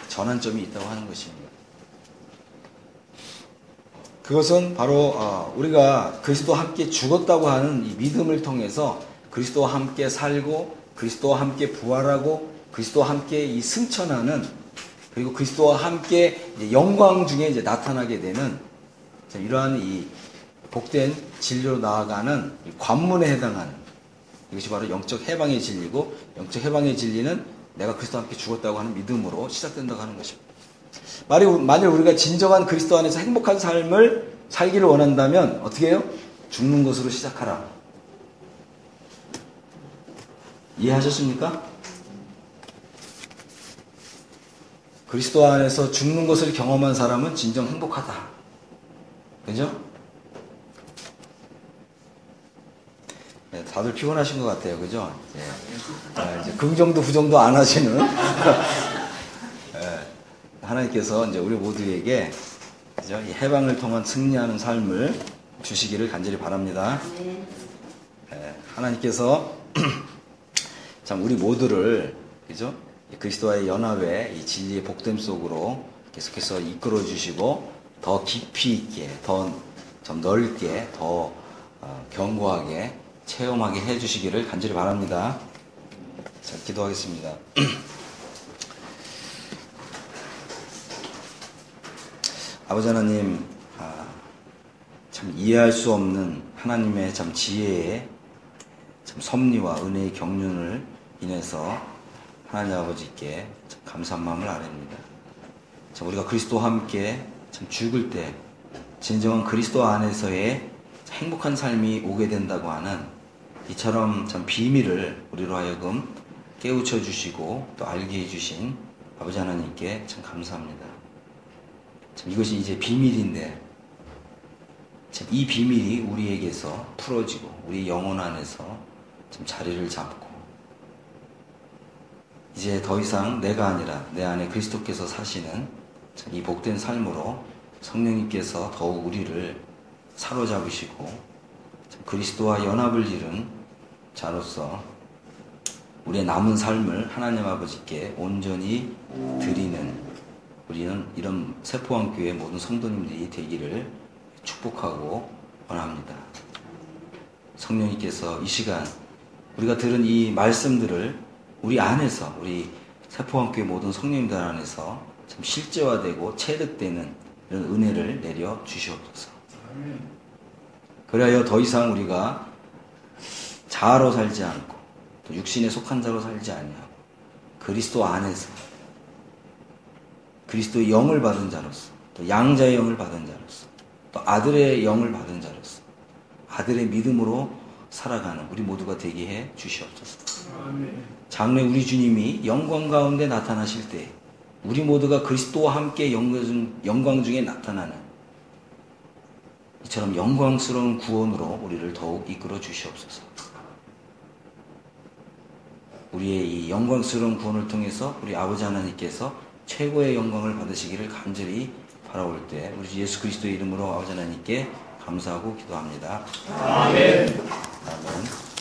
전환점이 있다고 하는 것입니다. 그것은 바로 우리가 그리스도와 함께 죽었다고 하는 이 믿음을 통해서 그리스도와 함께 살고 그리스도와 함께 부활하고 그리스도와 함께 이 승천하는 그리고 그리스도와 함께 이제 영광 중에 이제 나타나게 되는 이러한 이 복된 진리로 나아가는 이 관문에 해당하는 이것이 바로 영적 해방의 진리고 영적 해방의 진리는 내가 그리스도와 함께 죽었다고 하는 믿음으로 시작된다고 하는 것입니다. 만일 우리가 진정한 그리스도 안에서 행복한 삶을 살기를 원한다면 어떻게 해요? 죽는 것으로 시작하라. 이해하셨습니까? 그리스도 안에서 죽는 것을 경험한 사람은 진정 행복하다. 그죠? 네, 다들 피곤하신 것 같아요. 그죠? 이제 긍정도 부정도 안 하시는 하나님께서 이제 우리 모두에게 그죠? 이 해방을 통한 승리하는 삶을 주시기를 간절히 바랍니다. 하나님께서 참 우리 모두를 그죠? 그리스도와의 연합의 이 진리의 복됨 속으로 계속해서 이끌어 주시고 더 깊이 있게, 더 좀 넓게, 더 견고하게 체험하게 해주시기를 간절히 바랍니다. 자, 기도하겠습니다. 아버지 하나님, 참 이해할 수 없는 하나님의 참 지혜의 참 섭리와 은혜의 경륜을 인해서 하나님 아버지께 참 감사한 마음을 아뢰입니다. 참 우리가 그리스도와 함께 참 죽을 때 진정한 그리스도 안에서의 행복한 삶이 오게 된다고 하는 이처럼 참 비밀을 우리로 하여금 깨우쳐 주시고 또 알게 해주신 아버지 하나님께 참 감사합니다. 참 이것이 이제 비밀인데 참 이 비밀이 우리에게서 풀어지고 우리 영혼 안에서 참 자리를 잡고 이제 더 이상 내가 아니라 내 안에 그리스도께서 사시는 이 복된 삶으로 성령님께서 더욱 우리를 사로잡으시고 그리스도와 연합을 이룬 자로서 우리의 남은 삶을 하나님 아버지께 온전히 드리는 우리는 이런 세포왕교회 모든 성도님들이 되기를 축복하고 원합니다. 성령님께서 이 시간 우리가 들은 이 말씀들을 우리 안에서 우리 세포왕교회 모든 성령님들 안에서 참 실제화되고 체득되는 이런 은혜를 내려 주시옵소서. 그리하여 더 이상 우리가 자아로 살지 않고 또 육신에 속한 자로 살지 아니하고 그리스도 안에서 그리스도의 영을 받은 자로서 또 양자의 영을 받은 자로서 또 아들의 영을 받은 자로서 아들의 믿음으로 살아가는 우리 모두가 되게 해 주시옵소서. 장래 우리 주님이 영광 가운데 나타나실 때 우리 모두가 그리스도와 함께 영광 중에 나타나는 이처럼 영광스러운 구원으로 우리를 더욱 이끌어 주시옵소서. 우리의 이 영광스러운 구원을 통해서 우리 아버지 하나님께서 최고의 영광을 받으시기를 간절히 바라올 때 우리 예수 그리스도의 이름으로 아버지 하나님께 감사하고 기도합니다. 아멘. 아멘.